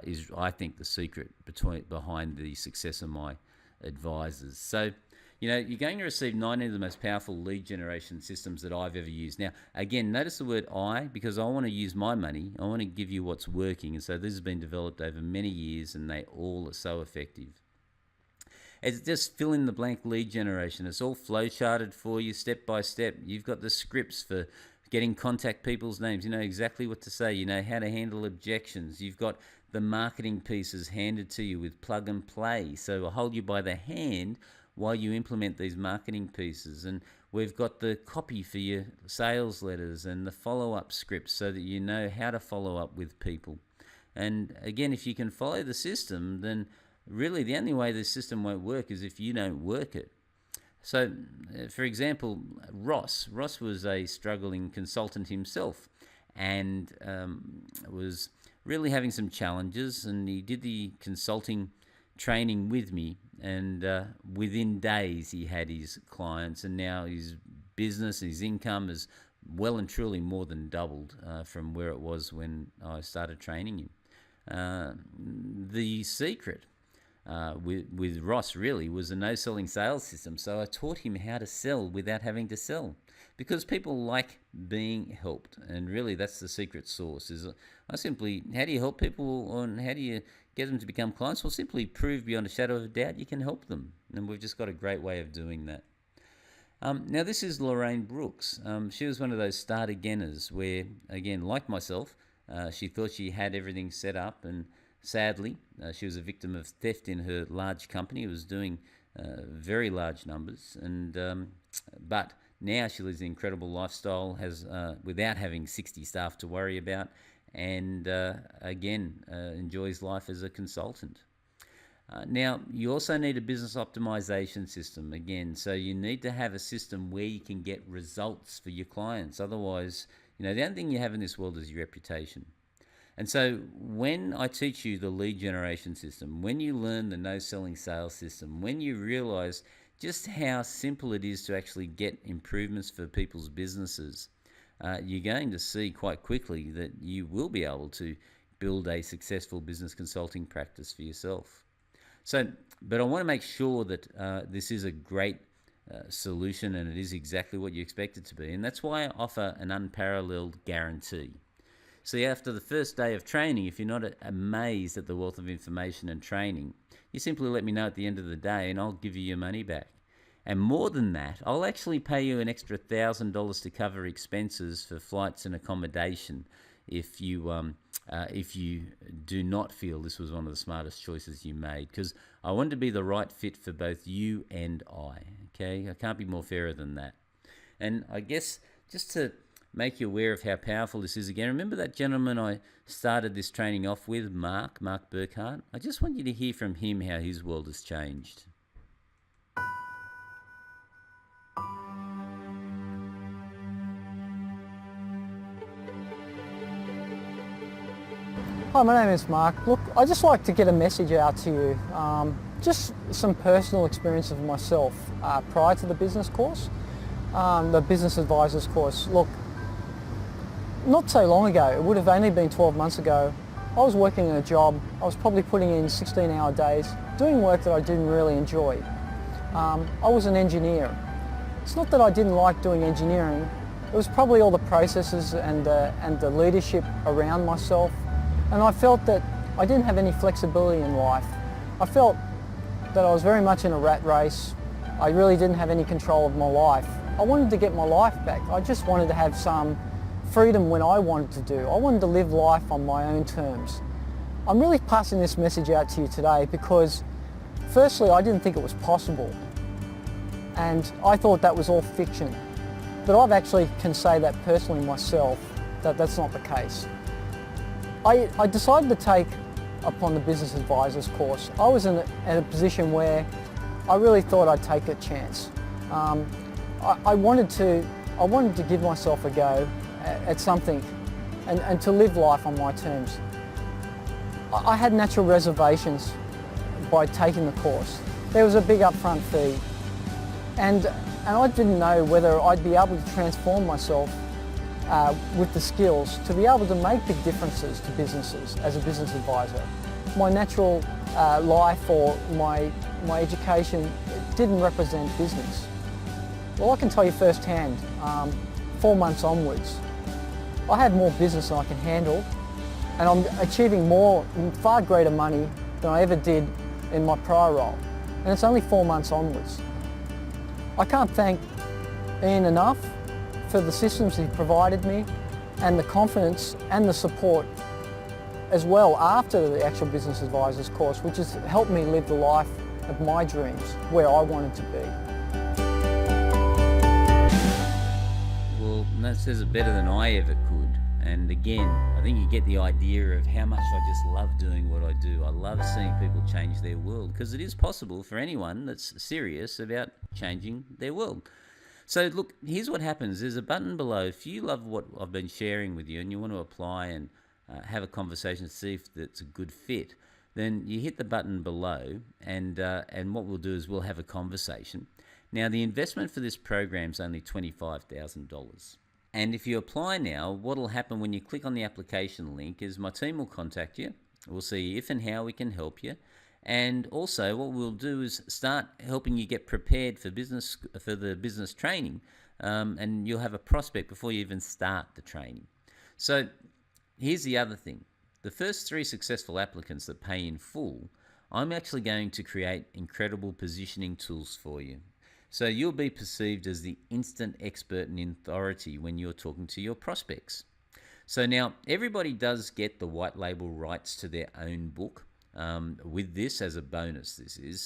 is, I think, the secret behind the success of my advisors. So, you're going to receive 19 of the most powerful lead generation systems that I've ever used. Now, again, notice the word I, because I want to use my money. I want to give you what's working. And so this has been developed over many years, and they all are so effective. It's just fill in the blank lead generation. It's all flow charted for you step by step. You've got the scripts for getting contact people's names. You know exactly what to say. You know how to handle objections. You've got the marketing pieces handed to you with plug and play. So I'll hold you by the hand while you implement these marketing pieces. And we've got the copy for your sales letters and the follow-up scripts so that you know how to follow up with people. And again, if you can follow the system, then really the only way the system won't work is if you don't work it. So, for example, Ross was a struggling consultant himself and was really having some challenges, and he did the consulting training with me, and within days he had his clients, and now his business, his income is well and truly more than doubled from where it was when I started training him. The secret with Ross really was a no-selling sales system. So I taught him how to sell without having to sell, because people like being helped, and really that's the secret sauce. Is how do you help people, and how do you get them to become clients? Well, simply prove beyond a shadow of a doubt you can help them, and we've just got a great way of doing that. Now this is Lorraine Brooks. She was one of those start againers where, again, like myself, she thought she had everything set up, and sadly, she was a victim of theft in her large company. It was doing very large numbers, and but now she lives an incredible lifestyle, has without having 60 staff to worry about, and again enjoys life as a consultant. Now, you also need a business optimization system, again, so you need to have a system where you can get results for your clients. Otherwise, the only thing you have in this world is your reputation. And so when I teach you the lead generation system, when you learn the no-selling sales system, when you realize just how simple it is to actually get improvements for people's businesses, you're going to see quite quickly that you will be able to build a successful business consulting practice for yourself. So, but I want to make sure that this is a great solution, and it is exactly what you expect it to be. And that's why I offer an unparalleled guarantee. See, after the first day of training, if you're not amazed at the wealth of information and training, you simply let me know at the end of the day and I'll give you your money back. And more than that, I'll actually pay you an extra $1,000 to cover expenses for flights and accommodation if you do not feel this was one of the smartest choices you made, because I want to be the right fit for both you and I. Okay, I can't be more fairer than that. And I guess just to make you aware of how powerful this is again, remember that gentleman I started this training off with, Mark Burkhart? I just want you to hear from him how his world has changed.
Hi, my name is Mark. Look, I just like to get a message out to you. Just some personal experience of myself prior to the business course, the business advisors course. Look, not so long ago, it would have only been 12 months ago, I was working in a job. I was probably putting in 16-hour days, doing work that I didn't really enjoy. I was an engineer. It's not that I didn't like doing engineering. It was probably all the processes and the leadership around myself. And I felt that I didn't have any flexibility in life. I felt that I was very much in a rat race. I really didn't have any control of my life. I wanted to get my life back. I just wanted to have some freedom when I wanted to do. I wanted to live life on my own terms. I'm really passing this message out to you today because firstly, I didn't think it was possible. And I thought that was all fiction. But I've actually can say that personally myself, that that's not the case. I decided to take upon the business advisors course. I was in a position where I really thought I'd take a chance. I wanted to give myself a go at something and to live life on my terms. I had natural reservations by taking the course. There was a big upfront fee, and I didn't know whether I'd be able to transform myself with the skills to be able to make big differences to businesses as a business advisor. My natural life or my education didn't represent business. Well, I can tell you firsthand, 4 months onwards, I had more business than I can handle, and I'm achieving far greater money than I ever did in my prior role. And it's only 4 months onwards. I can't thank Ian enough for the systems he provided me and the confidence and the support as well after the actual business advisors course, which has helped me live the life of my dreams where I wanted to be.
Well, that says it better than I ever could. And again, I think you get the idea of how much I just love doing what I do. I love seeing people change their world, because it is possible for anyone that's serious about changing their world. So look, here's what happens. There's a button below. If you love what I've been sharing with you and you want to apply and have a conversation to see if it's a good fit, then you hit the button below, and what we'll do is we'll have a conversation. Now, the investment for this program is only $25,000. And if you apply now, what will happen when you click on the application link is my team will contact you. We'll see if and how we can help you. And also what we'll do is start helping you get prepared for the business training, and you'll have a prospect before you even start the training. So here's the other thing. The first 3 successful applicants that pay in full, I'm actually going to create incredible positioning tools for you. So you'll be perceived as the instant expert and authority when you're talking to your prospects. So now everybody does get the white label rights to their own book with this as a bonus. This is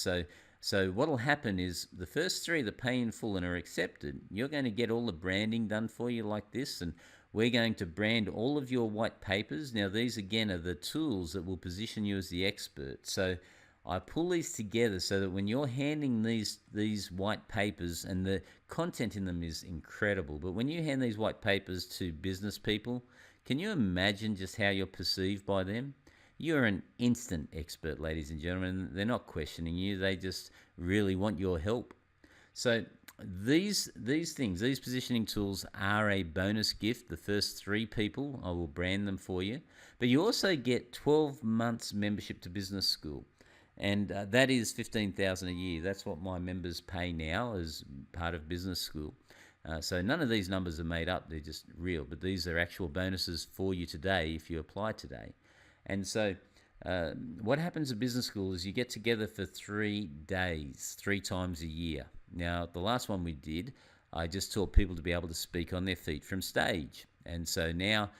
so what will happen is the first 3 that pay in full and are accepted, you're going to get all the branding done for you like this, and we're going to brand all of your white papers. Now these again are the tools that will position you as the expert. So I pull these together so that when you're handing these white papers, and the content in them is incredible, but when you hand these white papers to business people, can you imagine just how you're perceived by them? You're an instant expert, ladies and gentlemen. They're not questioning you. They just really want your help. So these things, these positioning tools are a bonus gift. The first 3 people, I will brand them for you. But you also get 12 months membership to business school. And that is $15,000 a year. That's what my members pay now as part of business school. So none of these numbers are made up. They're just real. But these are actual bonuses for you today if you apply today. And so what happens at business school is you get together for 3 days, 3 times a year. Now, the last one we did, I just taught people to be able to speak on their feet from stage. And so now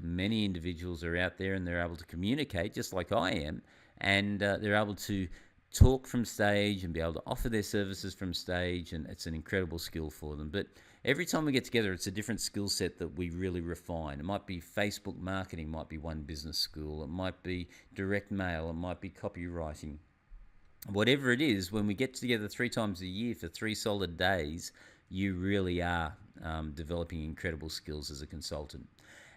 many individuals are out there and they're able to communicate just like I am. And they're able to talk from stage and be able to offer their services from stage, and it's an incredible skill for them. But every time we get together, it's a different skill set that we really refine. It might be Facebook marketing, might be one business school, it might be direct mail, it might be copywriting. Whatever it is, when we get together 3 times a year for 3 solid days, you really are developing incredible skills as a consultant.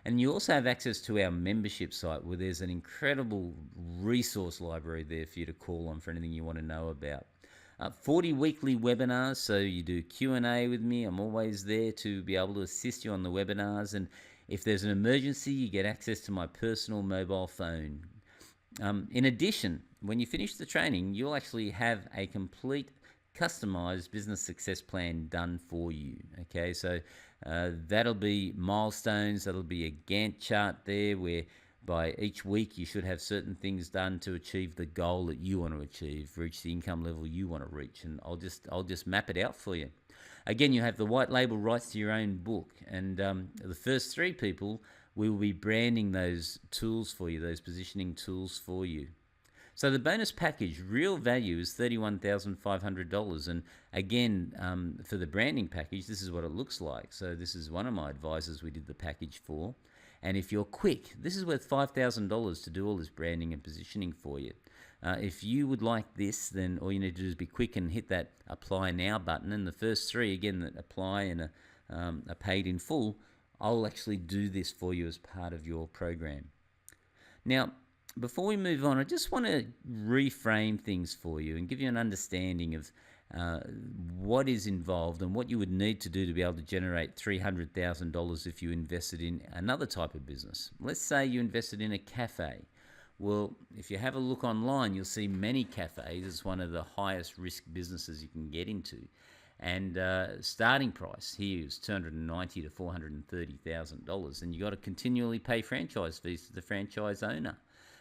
And you also have access to our membership site, where there's an incredible resource library there for you to call on for anything you want to know about. 40 weekly webinars, so you do Q&A with me. I'm always there to be able to assist you on the webinars. And if there's an emergency, you get access to my personal mobile phone. In addition, when you finish the training, you'll actually have a complete customized business success plan done for you. Okay, so that'll be milestones, that'll be a Gantt chart there where by each week you should have certain things done to achieve the goal that you want to achieve, reach the income level you want to reach, and I'll just map it out for you. Again, you have the white label rights to your own book, and the first 3 people, we will be branding those tools for you, those positioning tools for you. So the bonus package, real value, is $31,500. And again, for the branding package, this is what it looks like. So this is one of my advisors we did the package for. And if you're quick, this is worth $5,000 to do all this branding and positioning for you. If you would like this, then all you need to do is be quick and hit that apply now button. And the first 3, again, that apply and are paid in full, I'll actually do this for you as part of your program. Now, before we move on, I just want to reframe things for you and give you an understanding of what is involved and what you would need to do to be able to generate $300,000 if you invested in another type of business. Let's say you invested in a cafe. Well, if you have a look online, you'll see many cafes as one of the highest risk businesses you can get into. And starting price here is $290,000 to $430,000, and you got to continually pay franchise fees to the franchise owner.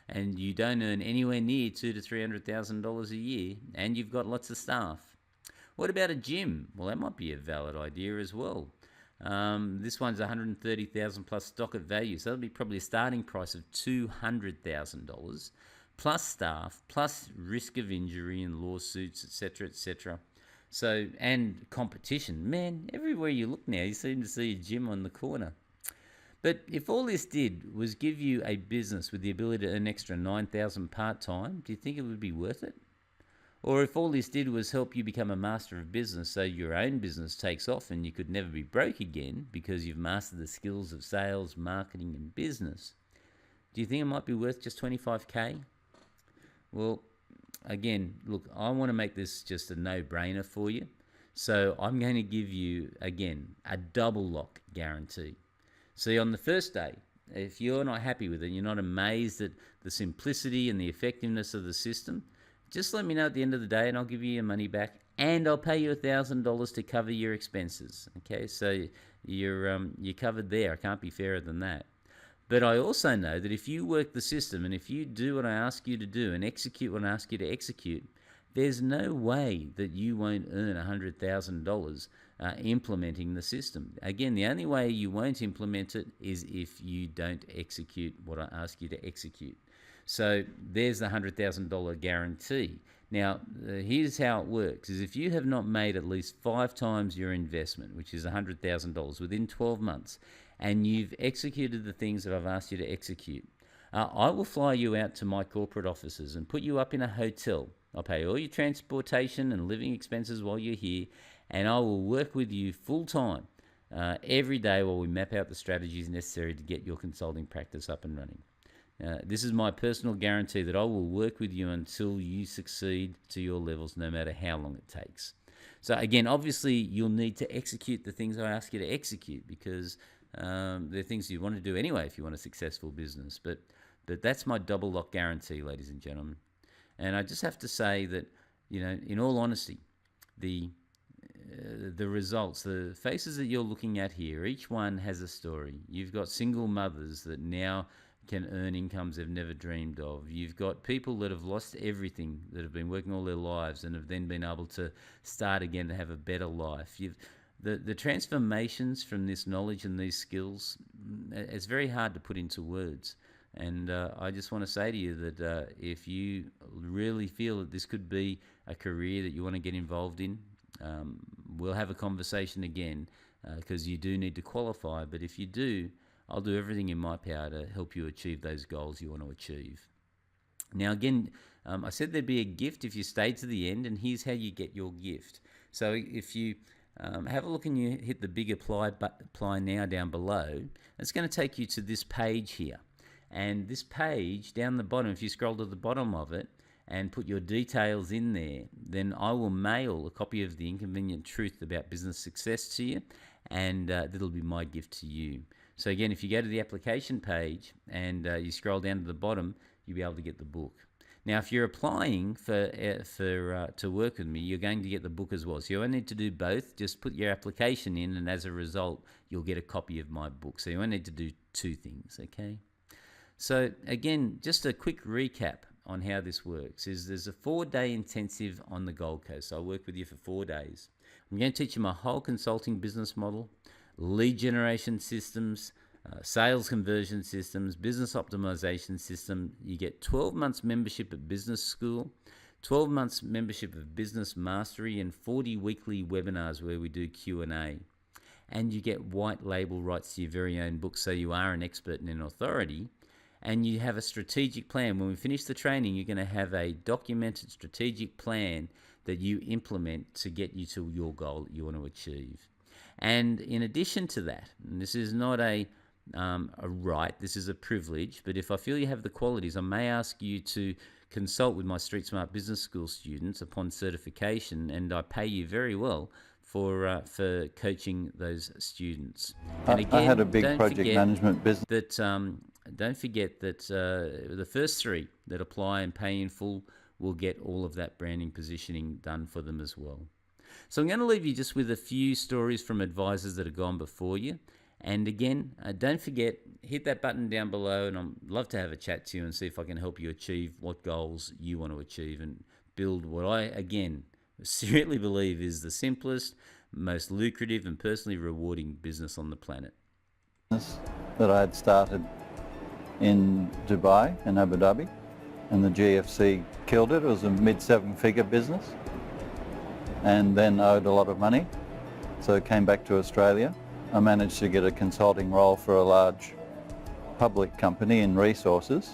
And you don't earn anywhere near $200,000 to $300,000 a year, and you've got lots of staff. What about a gym? Well, that might be a valid idea as well. This one's $130,000 plus stock at value, so that'll be probably a starting price of $200,000 plus staff, plus risk of injury and lawsuits, etc., etc. So, and competition. Man, everywhere you look now, you seem to see a gym on the corner. But if all this did was give you a business with the ability to earn extra $9,000 part-time, do you think it would be worth it? Or if all this did was help you become a master of business so your own business takes off and you could never be broke again because you've mastered the skills of sales, marketing, and business, do you think it might be worth just $25K? Well, again, look, I want to make this just a no-brainer for you. So I'm going to give you, again, a double lock guarantee. See, on the first day, if you're not happy with it, you're not amazed at the simplicity and the effectiveness of the system, just let me know at the end of the day and I'll give you your money back, and I'll pay you $1,000 to cover your expenses. Okay, so you're covered there. I can't be fairer than that. But I also know that if you work the system and if you do what I ask you to do and execute what I ask you to execute, there's no way that you won't earn $100,000 implementing the system. Again, the only way you won't implement it is if you don't execute what I ask you to execute. So there's the $100,000 guarantee. Now, here's how it works, is if you have not made at least 5 times your investment, which is $100,000 within 12 months, and you've executed the things that I've asked you to execute, I will fly you out to my corporate offices and put you up in a hotel. I'll pay all your transportation and living expenses while you're here, and I will work with you full time every day while we map out the strategies necessary to get your consulting practice up and running. This is my personal guarantee that I will work with you until you succeed to your levels, no matter how long it takes. So again, obviously, you'll need to execute the things I ask you to execute because they're things you want to do anyway if you want a successful business. But that's my double lock guarantee, ladies and gentlemen. And I just have to say that, you know, in all honesty, the results, the faces that you're looking at here, each one has a story. You've got single mothers that now can earn incomes they've never dreamed of. You've got people that have lost everything, that have been working all their lives and have then been able to start again and have a better life. The transformations from this knowledge and these skills, it's very hard to put into words. And I just want to say to you that if you really feel that this could be a career that you want to get involved in, we'll have a conversation again because you do need to qualify. But if you do, I'll do everything in my power to help you achieve those goals you want to achieve. Now, again, I said there'd be a gift if you stay to the end, and here's how you get your gift. So if you have a look and you hit the big apply now down below, it's going to take you to this page here. And this page down the bottom, if you scroll to the bottom of it and put your details in there, then I will mail a copy of The Inconvenient Truth About Business Success to you, and that'll be my gift to you. So again, if you go to the application page and you scroll down to the bottom, you'll be able to get the book. Now, if you're applying to work with me, you're going to get the book as well. So you only need to do both. Just put your application in, and as a result, you'll get a copy of my book. So you only need to do 2 things, okay? So again, just a quick recap on how this works is there's a 4-day intensive on the Gold Coast. So I'll work with you for 4 days. I'm going to teach you my whole consulting business model, lead generation systems, sales conversion systems, business optimization system. You get 12 months membership at business school, 12 months membership of business mastery, and 40 weekly webinars where we do Q&A. And you get white label rights to your very own book, so you are an expert and an authority. And you have a strategic plan. When we finish the training, you're going to have a documented strategic plan that you implement to get you to your goal that you want to achieve. And in addition to that, and this is not a a right. This is a privilege. But if I feel you have the qualities, I may ask you to consult with my Street Smart Business School students upon certification, and I pay you very well for coaching those students. And again,
I had a big project management business.
Don't forget that the first three that apply and pay in full will get all of that branding positioning done for them as well. So I'm going to leave you just with a few stories from advisors that have gone before you. And again, don't forget, hit that button down below, and I'd love to have a chat to you and see if I can help you achieve what goals you want to achieve and build what I, again, seriously believe is the simplest, most lucrative and personally rewarding business on the planet.
That I had started in Dubai and Abu Dhabi, and the GFC killed it. It was a mid-seven-figure business, and then owed a lot of money, so I came back to Australia. I managed to get a consulting role for a large public company in resources,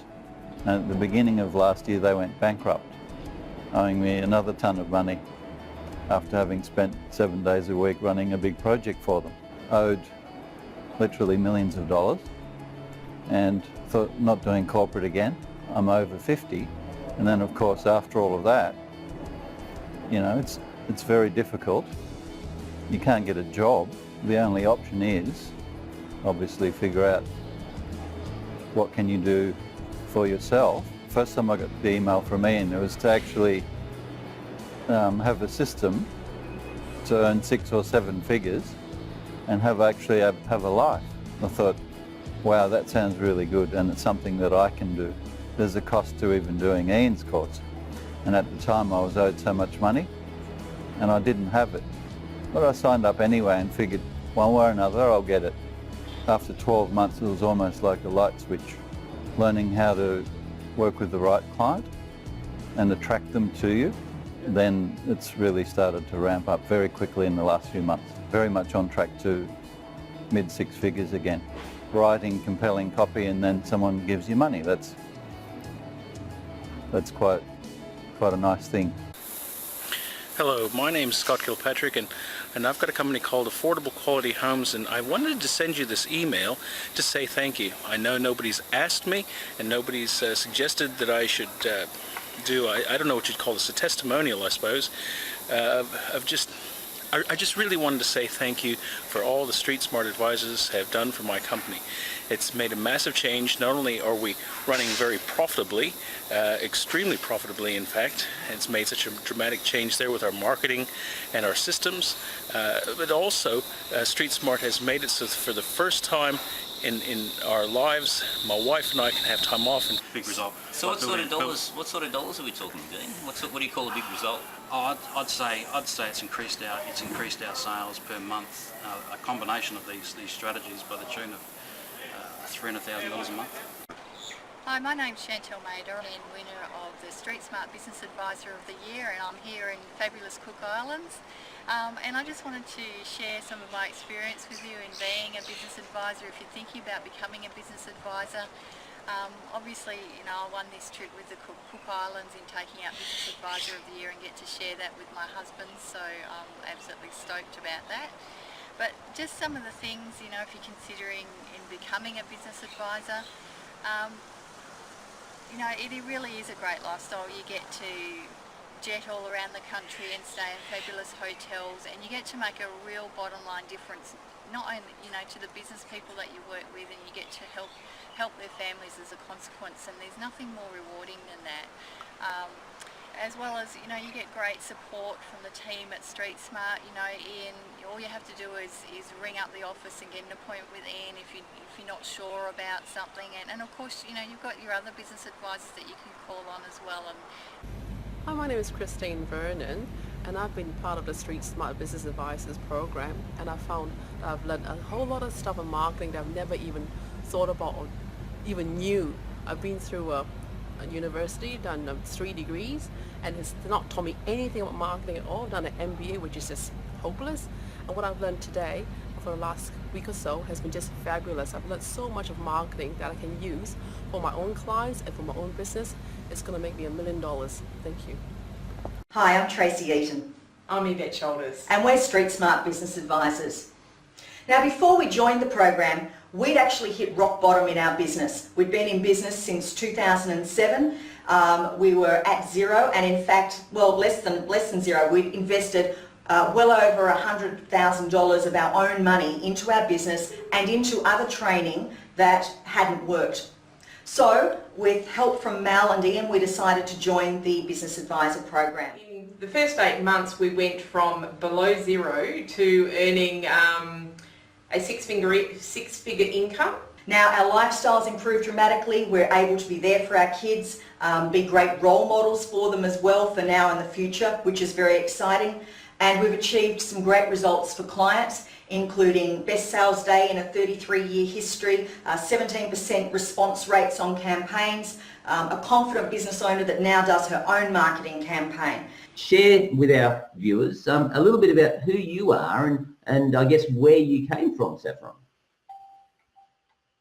and at the beginning of last year they went bankrupt, owing me another ton of money after having spent 7 days a week running a big project for them. Owed literally millions of dollars, and thought not doing corporate again. I'm over 50, and then of course after all of that, you know, it's very difficult. You can't get a job. The only option is obviously figure out what can you do for yourself. First time I got the email from Ian, it was to actually have a system to earn 6 or 7 figures and have a life. I thought, wow, that sounds really good, and it's something that I can do. There's a cost to even doing Ian's course, and at the time I was owed so much money and I didn't have it. But I signed up anyway and figured one way or another I'll get it. After 12 months it was almost like a light switch, learning how to work with the right client and attract them to you. Then it's really started to ramp up very quickly in the last few months. Very much on track to mid-6 figures again. Writing compelling copy and then someone gives you money. That's quite a nice thing.
Hello, my name's Scott Kilpatrick, and I've got a company called Affordable Quality Homes, and I wanted to send you this email to say thank you. I know nobody's asked me and nobody's suggested that I should do, I don't know what you'd call this, a testimonial, I suppose, I just really wanted to say thank you for all the Street Smart advisors have done for my company. It's made a massive change. Not only are we running very profitably, extremely profitably in fact, it's made such a dramatic change there with our marketing and our systems, but also Street Smart has made it so for the first time in our lives, my wife and I can have time off. And
big result.
So what sort of dollars are we talking, Dean? What do you call a big result?
Oh, I'd say it's increased our sales per month. A combination of these strategies by the tune of $300,000 a month.
Hi, my name's Chantel Mader. I'm winner of the Street Smart Business Advisor of the Year, and I'm here in fabulous Cook Islands. And I just wanted to share some of my experience with you in being a business advisor. If you're thinking about becoming a business advisor, obviously, you know, I won this trip with the Cook Islands in taking out Business Advisor of the Year and get to share that with my husband, so I'm absolutely stoked about that. But just some of the things, you know, if you're considering in becoming a business advisor, you know, it really is a great lifestyle. You get to jet all around the country and stay in fabulous hotels, and you get to make a real bottom line difference, not only, you know, to the business people that you work with, and you get to help their families as a consequence, and there's nothing more rewarding than that. As well as, you know, you get great support from the team at Street Smart. You know, Ian, all you have to do is ring up the office and get an appointment with Ian if you're not sure about something, and of course, you know, you've got your other business advisors that you can call on as well.
Hi, my name is Christine Vernon, and I've been part of the Street Smart Business Advisors program, and I found that I've learned a whole lot of stuff in marketing that I've never even thought about or even knew. I've been through a university, done 3 degrees, and it's not taught me anything about marketing at all. Done an MBA, which is just hopeless, and what I've learned today for the last week or so has been just fabulous. I've learned so much of marketing that I can use for my own clients and for my own business. It's going to make me $1 million. Thank you.
Hi, I'm Tracy Eaton.
I'm Yvette Shoulders.
And we're Street Smart Business Advisors. Now, before we joined the program, we'd actually hit rock bottom in our business. We'd been in business since 2007. We were at zero, and in fact, well, less than zero. We'd invested well over $100,000 of our own money into our business and into other training that hadn't worked. So, with help from Mal and Ian, we decided to join the Business Advisor program.
In the first 8 months, we went from below zero to earning a six-figure income.
Now our lifestyles improved dramatically. We're able to be there for our kids, be great role models for them as well for now and the future, which is very exciting. And we've achieved some great results for clients, including best sales day in a 33-year history, 17% response rates on campaigns, a confident business owner that now does her own marketing campaign.
Share with our viewers a little bit about who you are and I guess where you came from, Saffron.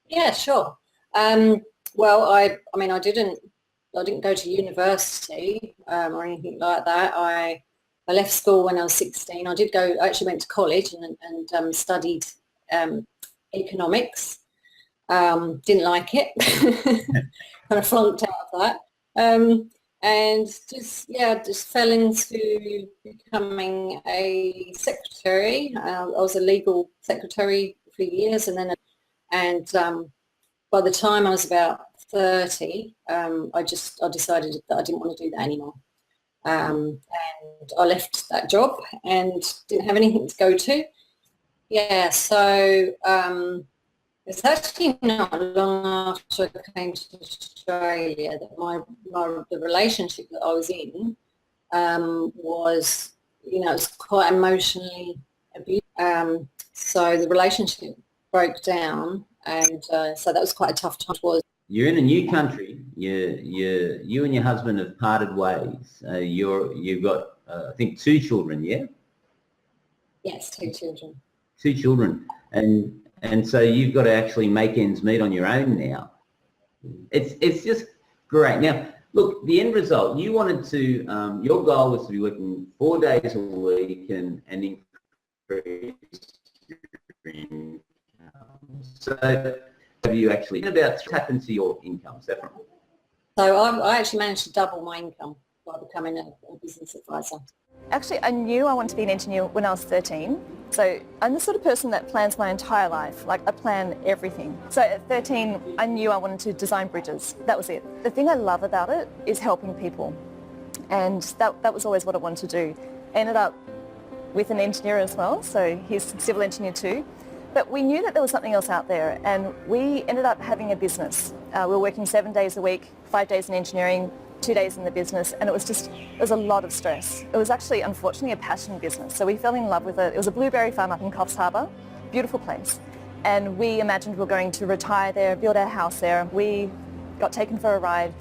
Yeah, sure. Well, I mean, I didn't go to university or anything like that. I left school when I was 16. I actually went to college and studied economics. Didn't like it. Kind of flunked out of that. And just fell into becoming a secretary. I was a legal secretary for years, and by the time I was about 30, I decided that I didn't want to do that anymore. And I left that job and didn't have anything to go to. Yeah, so it's actually not long after I came to Australia that the relationship that I was in was, it was quite emotionally abusive. So the relationship broke down, and so that was quite a tough time.
You're in a new country. You and your husband have parted ways. You've got I think 2 children, yeah?
Yes, 2 children.
2 children, and so you've got to actually make ends meet on your own now. It's just great. Now, look, the end result, you wanted to, your goal was to be working 4 days a week and increase your income. So have you actually, about what happened to your income, Saffron?
So I actually managed to double my income by becoming a business advisor.
Actually, I knew I wanted to be an engineer when I was 13. So I'm the sort of person that plans my entire life. Like, I plan everything. So at 13, I knew I wanted to design bridges. That was it. The thing I love about it is helping people. And that was always what I wanted to do. I ended up with an engineer as well, so he's a civil engineer too. But we knew that there was something else out there, and we ended up having a business. We were working 7 days a week, 5 days in engineering, 2 days in the business, and it was a lot of stress. It was actually, unfortunately, a passion business, so we fell in love with it. It was a blueberry farm up in Coffs Harbour, beautiful place, and we imagined we were going to retire there, build our house there. We got taken for a ride,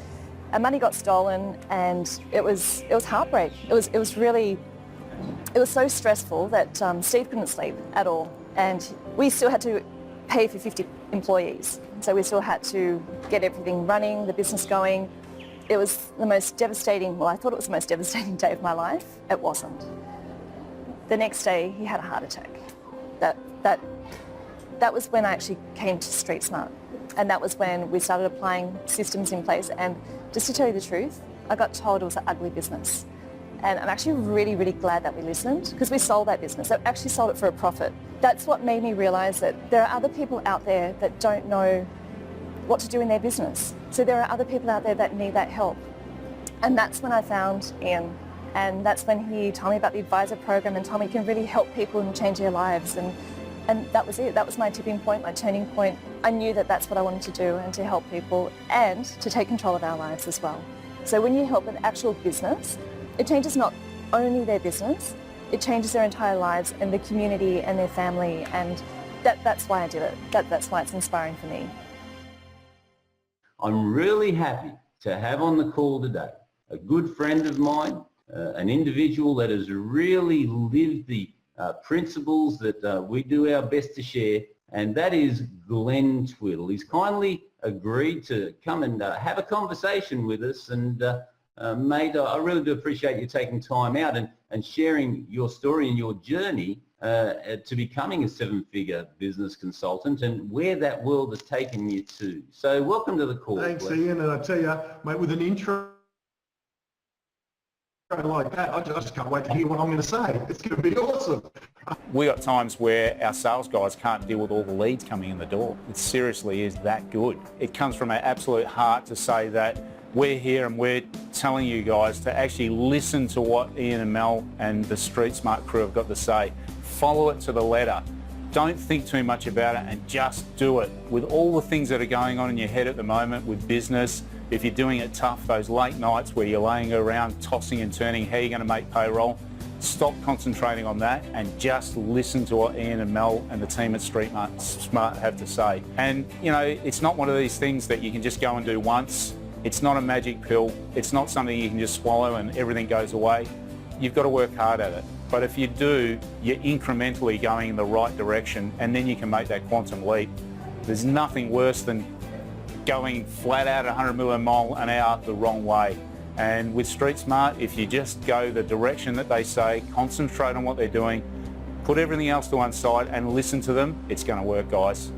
our money got stolen, and it was heartbreak. It was so stressful that Steve couldn't sleep at all, and we still had to pay for 50 employees, so we still had to get everything running, the business going. It was the most devastating, well, I thought it was the most devastating day of my life. It wasn't. The next day, he had a heart attack. That was when I actually came to Street Smart. And that was when we started applying systems in place. And just to tell you the truth, I got told it was an ugly business. And I'm actually really, really glad that we listened, because we sold that business. So actually sold it for a profit. That's what made me realise that there are other people out there that don't know what to do in their business. So there are other people out there that need that help. And that's when I found Ian. And that's when he told me about the advisor program and told me you can really help people and change their lives. And that was it. That was my tipping point, my turning point. I knew that that's what I wanted to do, and to help people and to take control of our lives as well. So when you help an actual business, it changes not only their business, it changes their entire lives and the community and their family. And that's why I did it. That's why it's inspiring for me.
I'm really happy to have on the call today a good friend of mine, an individual that has really lived the principles that we do our best to share, and that is Glenn Twiddle. He's kindly agreed to come and have a conversation with us, and mate, I really do appreciate you taking time out and sharing your story and your journey to becoming a seven-figure business consultant and where that world has taken you to. So welcome to the call.
Thanks, Ian, and I tell you, mate, with an intro like that, I just can't wait to hear what I'm going to say. It's going to be awesome.
We got times where our sales guys can't deal with all the leads coming in the door. It seriously is that good. It comes from our absolute heart to say that we're here and we're telling you guys to actually listen to what Ian and Mel and the Street Smart crew have got to say. Follow it to the letter. Don't think too much about it and just do it. With all the things that are going on in your head at the moment with business, if you're doing it tough, those late nights where you're laying around tossing and turning, how you're going to make payroll, stop concentrating on that and just listen to what Ian and Mel and the team at Street Smart have to say. And, you know, it's not one of these things that you can just go and do once. It's not a magic pill. It's not something you can just swallow and everything goes away. You've got to work hard at it. But if you do, you're incrementally going in the right direction and then you can make that quantum leap. There's nothing worse than going flat out 100 mph an hour the wrong way. And with Street Smart, if you just go the direction that they say, concentrate on what they're doing, put everything else to one side and listen to them, it's going to work, guys.